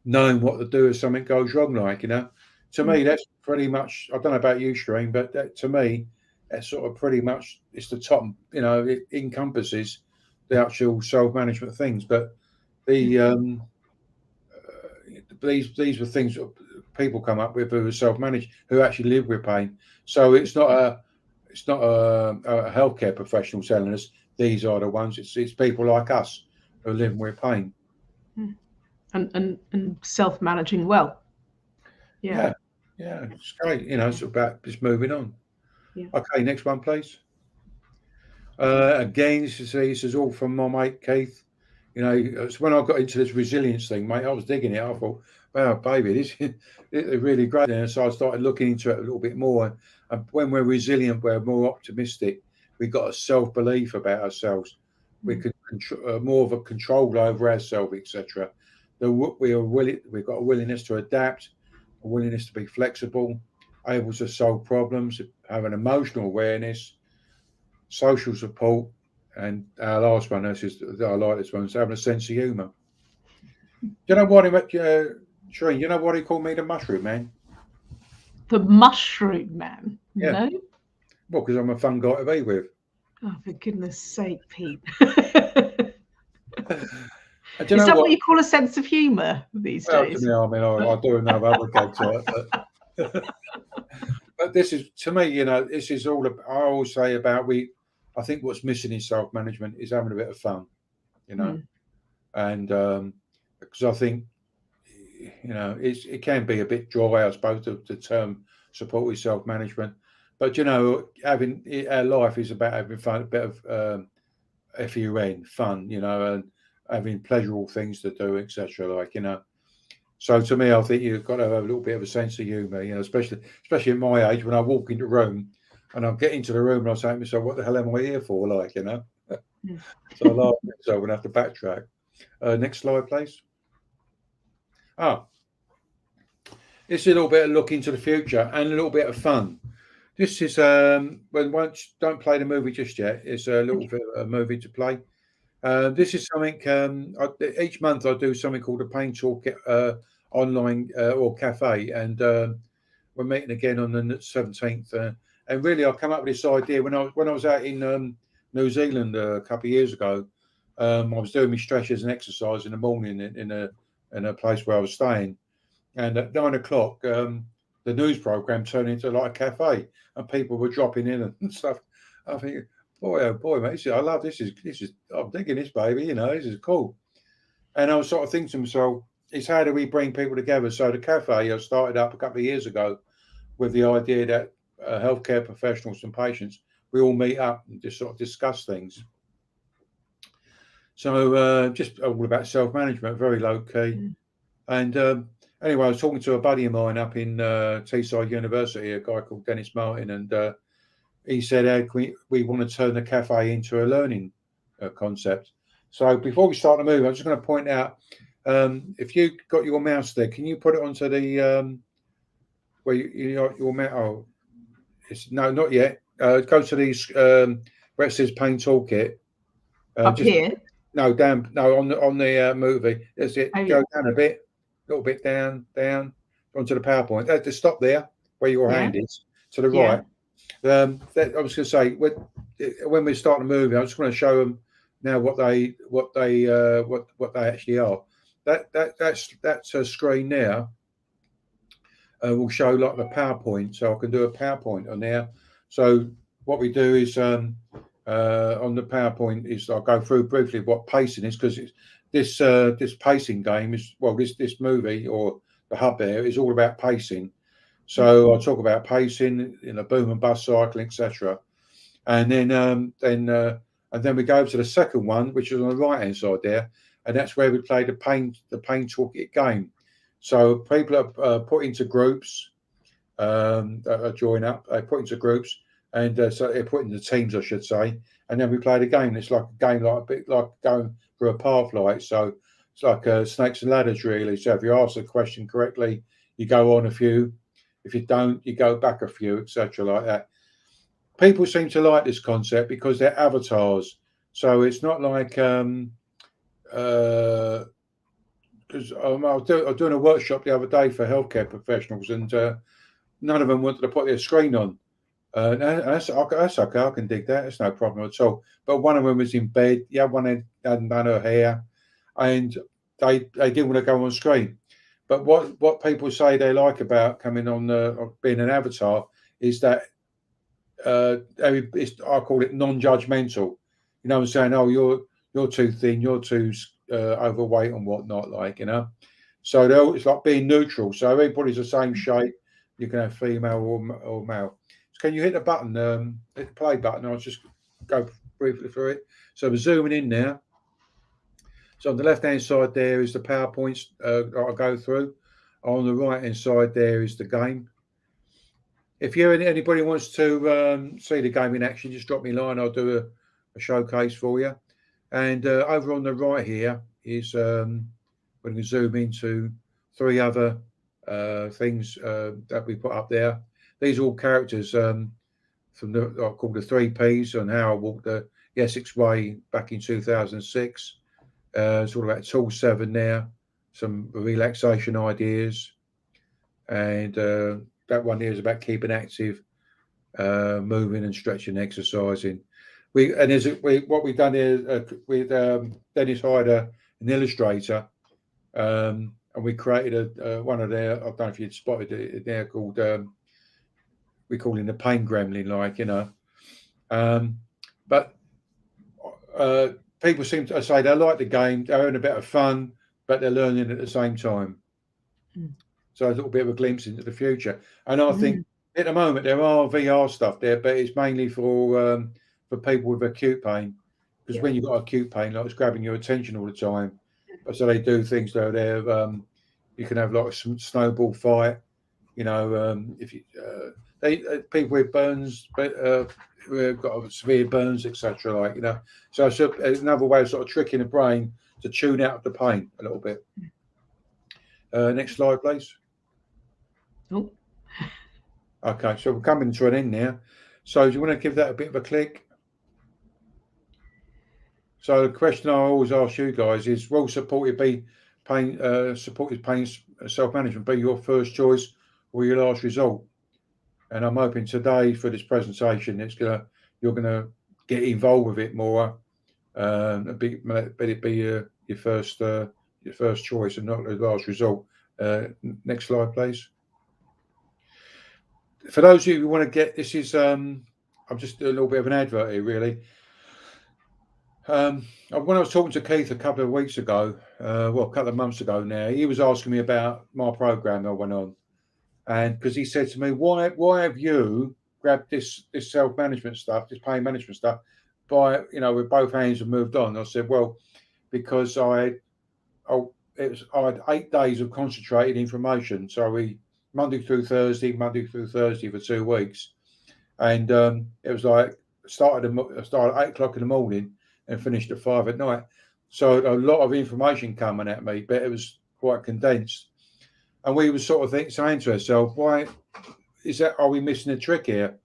Knowing what to do if something goes wrong, To me, that's pretty much. I don't know about you, Sheren, but to me, that's sort of pretty much. It's the top. It encompasses the actual self-management things. But these were things that people come up with who are self-managed, who actually live with pain. So it's not a healthcare professional telling us these are the ones. It's people like us who are living with pain. And self-managing well. Yeah, it's great. It's about just moving on. Yeah. Okay, next one, please. Again, this is all from my mate Keith. It's when I got into this resilience thing, mate. I was digging it. I thought, wow, baby, this is really great. And so I started looking into it a little bit more. And when we're resilient, we're more optimistic. We've got a self-belief about ourselves. We can more of a control over ourselves, etc. We've got a willingness to adapt, a willingness to be flexible, able to solve problems, have an emotional awareness, social support, and our last one, I like this one, is having a sense of humour. Do you know what Sheren, you know what he called me? The mushroom man. The mushroom man? Yeah. No? Well, because I'm a fun guy to be with. Oh, for goodness sake, Pete. Is that what you call a sense of humour these days? I mean, I do another other gag to it. But this is, to me, this is all I always say about I think what's missing in self-management is having a bit of fun, and because I think, it can be a bit dry, I suppose, the term supportive self-management, but having our life is about having fun, a bit of fun, and having pleasurable things to do, etc. So to me, I think you've got to have a little bit of a sense of humour, especially at my age when I walk into a room and I get into the room and I say to myself, what the hell am I here for? So I laugh at myself and have to backtrack. Next slide, please. It's a little bit of look into the future and a little bit of fun. This is once don't play the movie just yet. It's a little bit of a movie to play. This is something. Each month I do something called a Pain Toolkit online or cafe, and we're meeting again on the 17th. And really, I come up with this idea when I was out in New Zealand a couple of years ago. I was doing my stretches and exercise in the morning in a place where I was staying, and at 9 o'clock, the news program turned into like a cafe, and people were dropping in and stuff. I think, boy, oh boy, mate, I love this. I'm thinking this, baby. You know, this is cool. And I was sort of thinking to myself, it's how do we bring people together? So the cafe I started up a couple of years ago with the idea that healthcare professionals and patients, we all meet up and just sort of discuss things. So just all about self-management, very low key. And anyway, I was talking to a buddy of mine up in Teesside University, a guy called Dennis Martin, and he said, we want to turn the cafe into a learning concept. So before we start the movie, I'm just going to point out, if you got your mouse there, can you put it onto the where your mouse? Oh, no, not yet. Go to these where it says Pain Toolkit. Up here? No, down. No, on the movie. That's it. Oh, Go down a little bit down, onto the PowerPoint. Just stop there where your hand is to the right. I was going to say when we start the movie, I just want to show them now what they actually are. That's a screen there. Will show like the PowerPoint, so I can do a PowerPoint on there. So what we do is on the PowerPoint is I'll go through briefly what pacing is, because this pacing game is this movie or the hub there is all about pacing. So I'll talk about pacing in a boom and bust cycle, etc. And then we go over to the second one, which is on the right hand side there, and that's where we play the Pain Toolkit game. So people are put into groups that join up. They put into groups, and so they're put into teams, I should say. And then we play the game. It's like a game, like a bit like going through a path light. So it's like snakes and ladders, really. So if you ask a question correctly, you go on a few. If you don't, you go back a few, etc., like that. People seem to like this concept because they're avatars. So it's not like because I was doing a workshop the other day for healthcare professionals, and none of them wanted to put their screen on. That's okay. I can dig that. It's no problem at all. But one of them was in bed. The other one hadn't done her hair, and they didn't want to go on screen. But what people say they like about coming on being an avatar is that I call it non-judgmental. You know what I'm saying? Oh, you're too thin. You're too overweight and whatnot. Like, you know. So it's like being neutral. So everybody's the same shape. You can have female or male. So can you hit the button? Hit the play button. I'll just go briefly through it. So we're zooming in now. So on the left-hand side there is the PowerPoints I'll go through. On the right-hand side there is the game. If anybody wants to see the game in action, just drop me a line. I'll do a showcase for you. And over on the right here is we can zoom into 3 other things that we put up there. These are all characters from called the 3 Ps on how I walked the Essex Way back in 2006. It's all about tool 7 there, some relaxation ideas, and that one here is about keeping active, moving and stretching, exercising. What we've done here with Dennis hired an illustrator, and we created one of their. I don't know if you'd spotted it there, called we call him the pain gremlin, like, you know. But people seem to say they like the game, they're having a bit of fun, but they're learning at the same time. So a little bit of a glimpse into the future. And I think at the moment there are VR stuff there, but it's mainly for people with acute pain, because when you've got acute pain, like, it's grabbing your attention all the time. But so they do things though. You can have like a snowball fight, you know. If you people with burns, who've got severe burns, etc., like, you know. So it's another way of sort of tricking the brain to tune out the pain a little bit. Next slide, please. Oh. Okay, so we're coming to an end now. So do you want to give that a bit of a click? So the question I always ask you guys is: will supported pain self-management be your first choice or your last resort? And I'm hoping today for this presentation, you're gonna get involved with it more. Let it be your first choice and not the last result. Next slide, please. For those of you who want to get this is I'm just a little bit of an advert here, really. When I was talking to Keith a couple of weeks ago, a couple of months ago now, he was asking me about my program I went on, and because he said to me, "Why have you grabbed this self-management stuff, this pain management stuff, with both hands and moved on?" I said, "Well, because I had 8 days of concentrated information, so Monday through Thursday for 2 weeks, and it was like started at 8 o'clock in the morning and finished at 5 at night. So a lot of information coming at me, but it was quite condensed. And we were sort of saying to ourselves, why is that? Are we missing a trick here?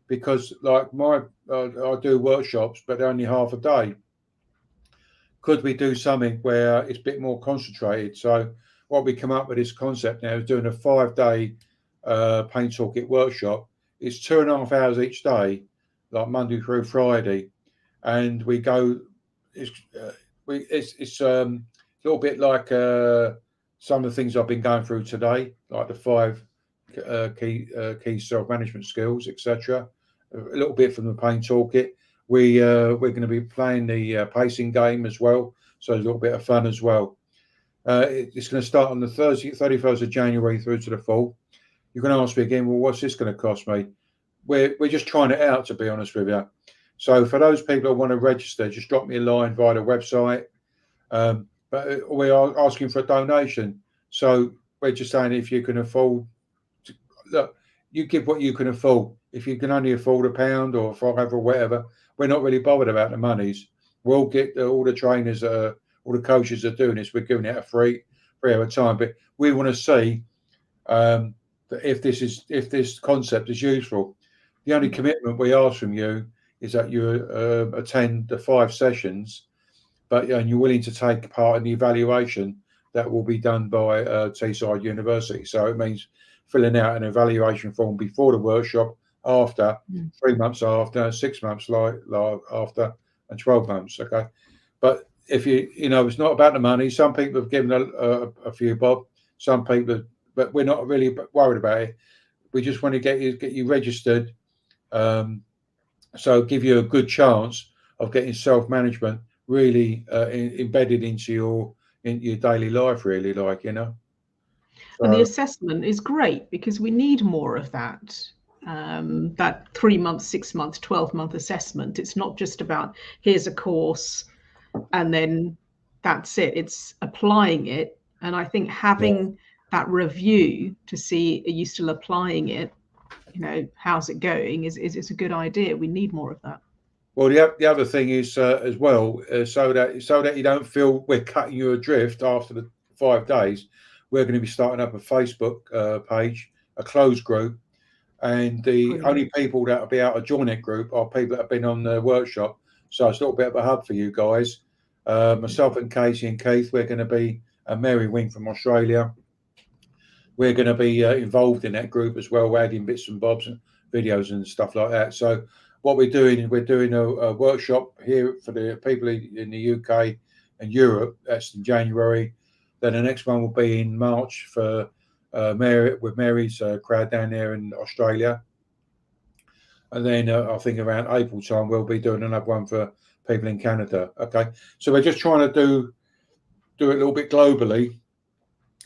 Because like I do workshops, but they're only half a day. Could we do something where it's a bit more concentrated? So what we come up with this concept now is doing a 5-day Pain Toolkit workshop. It's 2.5 hours each day, like Monday through Friday, and we go. It's a little bit like some of the things I've been going through today, like the 5 key self-management skills, etc. A little bit from the Pain Toolkit. We're going to be playing the pacing game as well, so a little bit of fun as well. It's going to start on the 31st of January through to the 4th. You're going to ask me again, well, what's this going to cost me? We're just trying it out, to be honest with you. So for those people who want to register, just drop me a line via the website. But we are asking for a donation. So we're just saying if you can afford, look, you give what you can afford. If you can only afford £1 or £5 or whatever, we're not really bothered about the monies. We'll get all the trainers, all the coaches are doing this. We're giving it a free at a time. But we want to see that if this concept is useful. The only commitment we ask from you is that you attend the 5 sessions, and you're willing to take part in the evaluation that will be done by Teesside University. So it means filling out an evaluation form before the workshop, after, 3 months after, 6 months after, and 12 months. Okay, but if it's not about the money. Some people have given a few bob. Some people, but we're not really worried about it. We just want to get you registered. So give you a good chance of getting self-management really embedded into your daily life, really, So, and the assessment is great because we need more of that. That 3 month, 6 month, 12-month assessment. It's not just about here's a course and then that's it. It's applying it. And I think having that review to see, are you still applying it? How's it going is a good idea. We need more of that. Well, the other thing is as well, so that you don't feel we're cutting you adrift after the 5 days, we're going to be starting up a Facebook page, a closed group, and the only people that will be able to join that group are people that have been on the workshop. So it's a little bit of a hub for you guys. Myself and Casey and Keith, we're going to be Mary Wing from Australia. We're going to be involved in that group as well, adding bits and bobs and videos and stuff like that. So what we're doing a workshop here for the people in the UK and Europe. That's in January. Then the next one will be in March for Mary's crowd down there in Australia. And then I think around April time, we'll be doing another one for people in Canada. Okay. So we're just trying to do it a little bit globally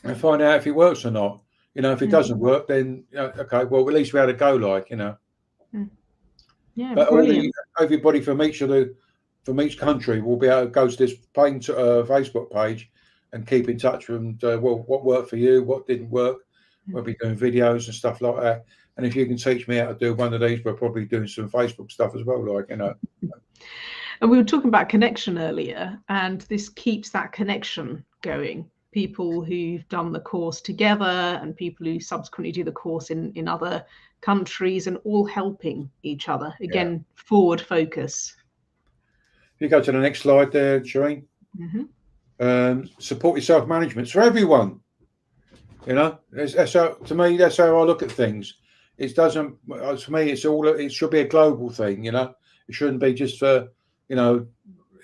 and find out if it works or not. If it doesn't work, then okay, well, at least we had a go, Yeah, but brilliant. Everybody from each country will be able to go to this Pain Facebook page and keep in touch with them. What worked for you? What didn't work? We'll be doing videos and stuff like that. And if you can teach me how to do one of these, we're probably doing some Facebook stuff as well, And we were talking about connection earlier, and this keeps that connection going. people who've done the course together and people who subsequently do the course in other countries, and all helping each other. Again, forward focus. If you go to the next slide there, Sheren. Supportive self-management. It's for everyone. You know, that's how, to me, that's how I look at things. It doesn't, for me, it should be a global thing, you know. It shouldn't be just for, you know,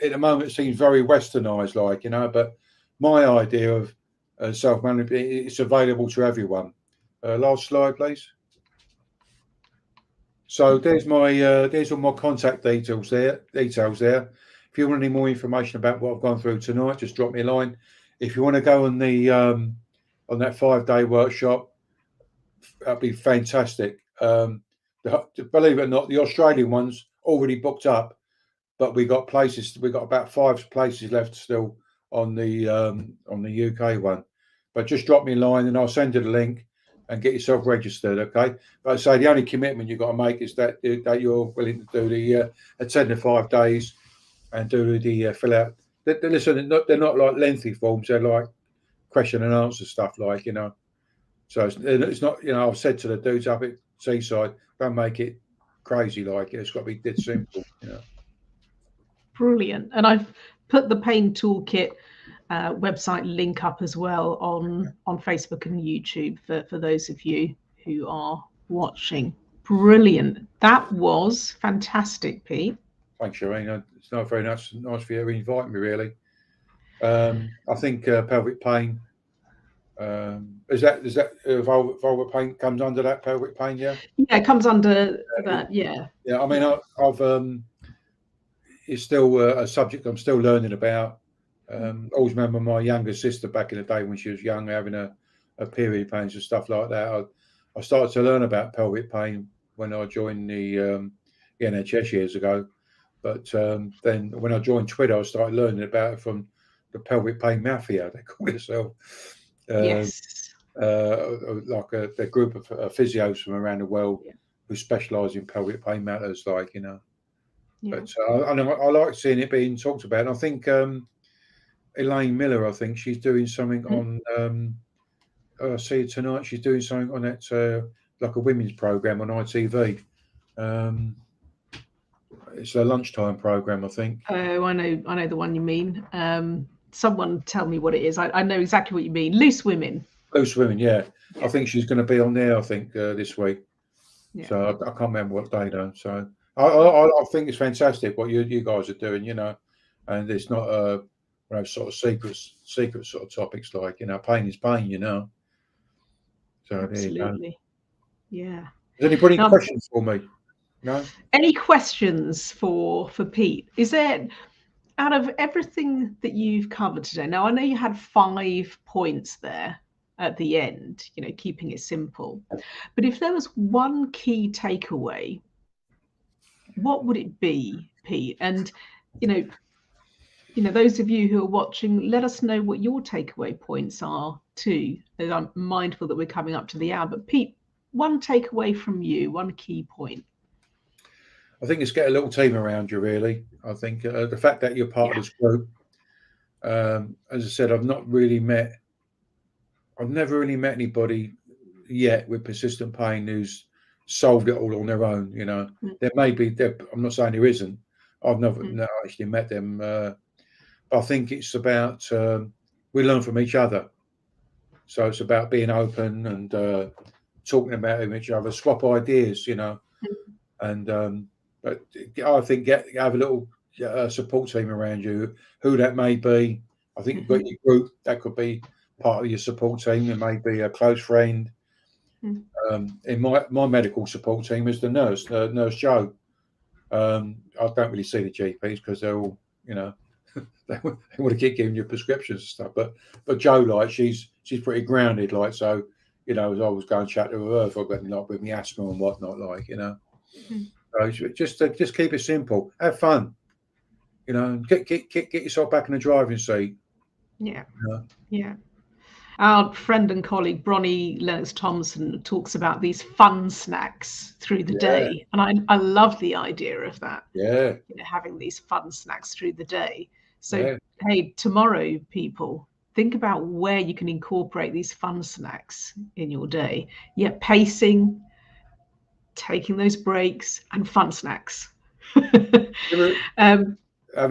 at the moment it seems very westernized, like, you know, but my idea of self-management, it's available to everyone. Last slide, please. So there's my there's all my contact details there. If you want any more information about what I've gone through tonight, just drop me a line. If you want to go on the on that 5-day workshop, that'd be fantastic. Believe it or not, the Australian one's already booked up, but we got places. We got about 5 places left still on the UK one. But just drop me a line and I'll send you the link and get yourself registered. Okay. But I say the only commitment you've got to make is that you're willing to do the attend the 5 days and do the fill out. Listen, they're not like lengthy forms. They're like question and answer stuff, like, you know. So it's not, you know, I've said to the dudes up at Seaside, don't make it crazy, like it's got to be dead simple, you know. Brilliant. And I've put the Pain Toolkit website link up as well on Facebook and YouTube for those of you who are watching. Brilliant. That was fantastic, Pete. Thanks, Sheren. It's not very nice for you to invite me, really. I think pelvic pain. Is that vulvar pain comes under that pelvic pain? Yeah. Yeah, it comes under that. Yeah. Yeah. I mean, I've it's still a subject I'm still learning about. Always remember my younger sister back in the day when she was young having a period pains and stuff like that. I started to learn about pelvic pain when I joined the NHS years ago. But then when I joined Twitter, I started learning about it from the pelvic pain mafia, they call themselves. Yes. Like a group of physios from around the world who specialise in pelvic pain matters, like, you know. Yeah. But I like seeing it being talked about. And I think Elaine Miller, I think she's doing something on. I see it tonight. She's doing something on that, like a women's program on ITV. It's a lunchtime program, I think. Oh, I know the one you mean. Someone tell me what it is. I know exactly what you mean. Loose Women. Loose Women, yeah. I think she's going to be on there, I think, this week. Yeah. So I can't remember what day though. So I think it's fantastic what you guys are doing, you know, and it's not sort of secret sort of topics, like, you know, pain is pain, you know. So absolutely. Yeah. Has anybody questions for me? No? Any questions for Pete? Is there, out of everything that you've covered today, now I know you had 5 points there at the end, you know, keeping it simple, but if there was one key takeaway, what would it be, Pete? And you know, those of you who are watching, let us know what your takeaway points are too. I'm mindful that we're coming up to the hour, but Pete, one takeaway from you, one key point. I think it's get a little team around you, really. I think the fact that you're part of this group, as I said, I've never really met anybody yet with persistent pain who's solved it all on their own, you know. There may be, I'm not saying there isn't. I've never actually met them. But I think it's about, we learn from each other. So it's about being open and talking about each other, swap ideas, you know. And but I think have a little support team around you, who that may be. I think you've got your group, that could be part of your support team. It may be a close friend. In my medical support team is the nurse Joe. I don't really see the GPs because they're all, you know, they want to keep giving you prescriptions and stuff. But Joe, like, she's pretty grounded, like, so, you know, as I was going to chat to her if I've got like with me asthma and whatnot, like, you know. So just keep it simple, have fun, you know, get yourself back in the driving seat. Yeah. Yeah. Our friend and colleague Bronnie Lennox Thompson talks about these fun snacks through the day, and I love the idea of that. Yeah, you know, having these fun snacks through the day. So hey, tomorrow, people, think about where you can incorporate these fun snacks in your day. Yeah, pacing, taking those breaks, and fun snacks. Having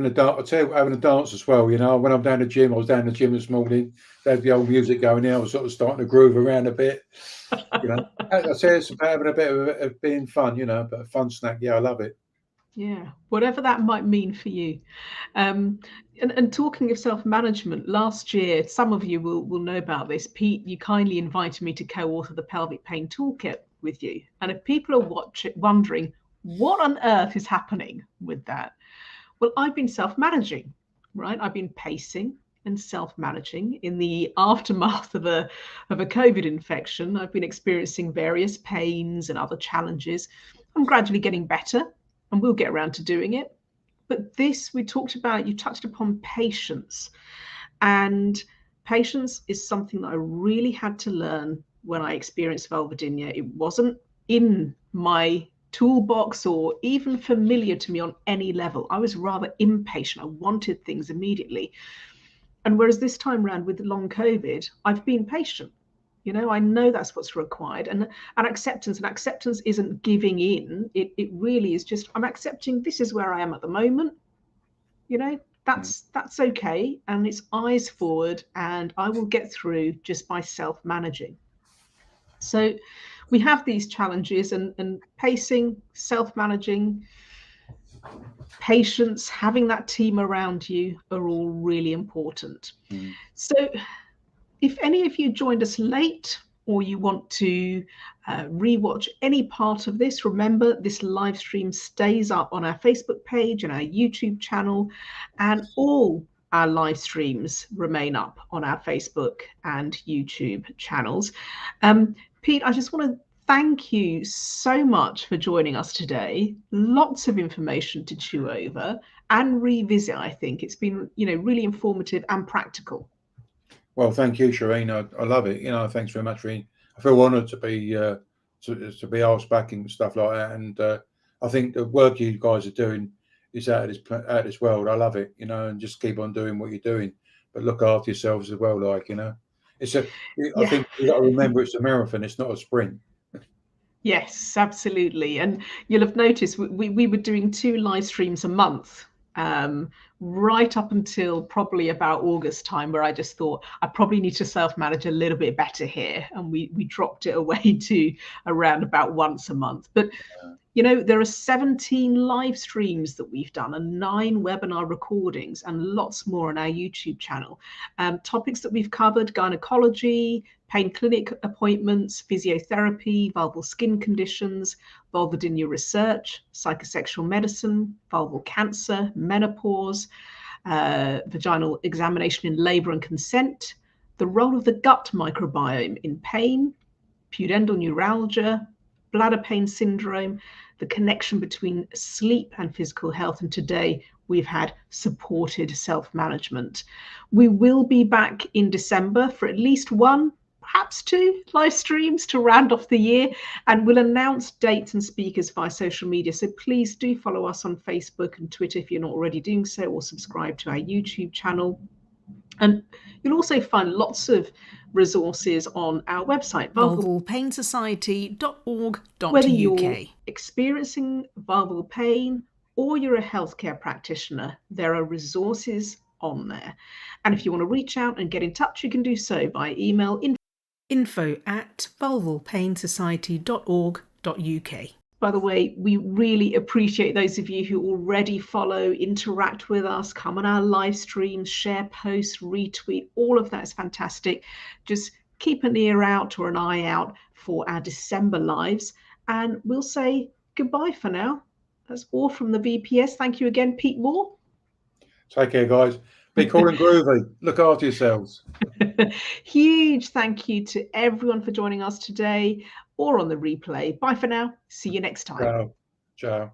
a dance, I tell you, having a dance as well. You know, when I'm down the gym, I was down the gym this morning. They had the old music going there. I was sort of starting to groove around a bit. You know, I say it's about having a bit of being fun. You know, but a fun snack. Yeah, I love it. Yeah, whatever that might mean for you. And talking of self-management, last year, some of you will know about this. Pete, you kindly invited me to co-author the Pelvic Pain Toolkit with you. And if people are wondering what on earth is happening with that, well, I've been self-managing, right? I've been pacing and self-managing in the aftermath of a COVID infection. I've been experiencing various pains and other challenges. I'm gradually getting better, and we'll get around to doing it. But this, we talked about, you touched upon patience. And patience is something that I really had to learn when I experienced vulvodynia. It wasn't in my toolbox or even familiar to me on any level. I was rather impatient. I wanted things immediately. And whereas this time around with long COVID, I've been patient. You know, I know that's what's required. And acceptance isn't giving in. It really is just, I'm accepting this is where I am at the moment. You know, that's okay. And it's eyes forward, and I will get through just by self-managing. So we have these challenges, and pacing, self-managing, patience, having that team around you are all really important. So if any of you joined us late, or you want to rewatch any part of this, remember this live stream stays up on our Facebook page and our YouTube channel, and all our live streams remain up on our Facebook and YouTube channels. Pete, I just want to thank you so much for joining us today. Lots of information to chew over and revisit. I think it's been, you know, really informative and practical. Well, thank you, Sheren. I love it. You know, thanks very much, Sheren. I feel honoured to be asked back and stuff like that. And I think the work you guys are doing is out of this world. I love it. You know, and just keep on doing what you're doing, but look after yourselves as well. Like, you know, I think you got to remember it's a marathon. It's not a sprint. Yes, absolutely. And you'll have noticed we were doing 2 live streams a month, right up until probably about August time, where I just thought I probably need to self-manage a little bit better here. And we dropped it away to around about once a month. But you know, there are 17 live streams that we've done and 9 webinar recordings and lots more on our YouTube channel. Topics that we've covered: gynecology, pain clinic appointments, physiotherapy, vulval skin conditions, vulvodynia research, psychosexual medicine, vulval cancer, menopause, vaginal examination in labour and consent, the role of the gut microbiome in pain, pudendal neuralgia, bladder pain syndrome, the connection between sleep and physical health. And today we've had supported self-management. We will be back in December for at least 1, perhaps 2 live streams to round off the year, and we'll announce dates and speakers via social media. So please do follow us on Facebook and Twitter if you're not already doing so, or subscribe to our YouTube channel. And you'll also find lots of resources on our website, vulvalpainsociety.org.uk. Whether you're experiencing vulval pain or you're a healthcare practitioner, there are resources on there. And if you want to reach out and get in touch, you can do so by email info@vulvalpainsociety.org.uk. By the way, we really appreciate those of you who already follow, interact with us, come on our live streams, share posts, retweet. All of that is fantastic. Just keep an ear out or an eye out for our December lives. And we'll say goodbye for now. That's all from the VPS. Thank you again, Pete Moore. Take care, guys. Be cool and groovy. Look after yourselves. Huge thank you to everyone for joining us today or on the replay. Bye for now. See you next time. Ciao. Ciao.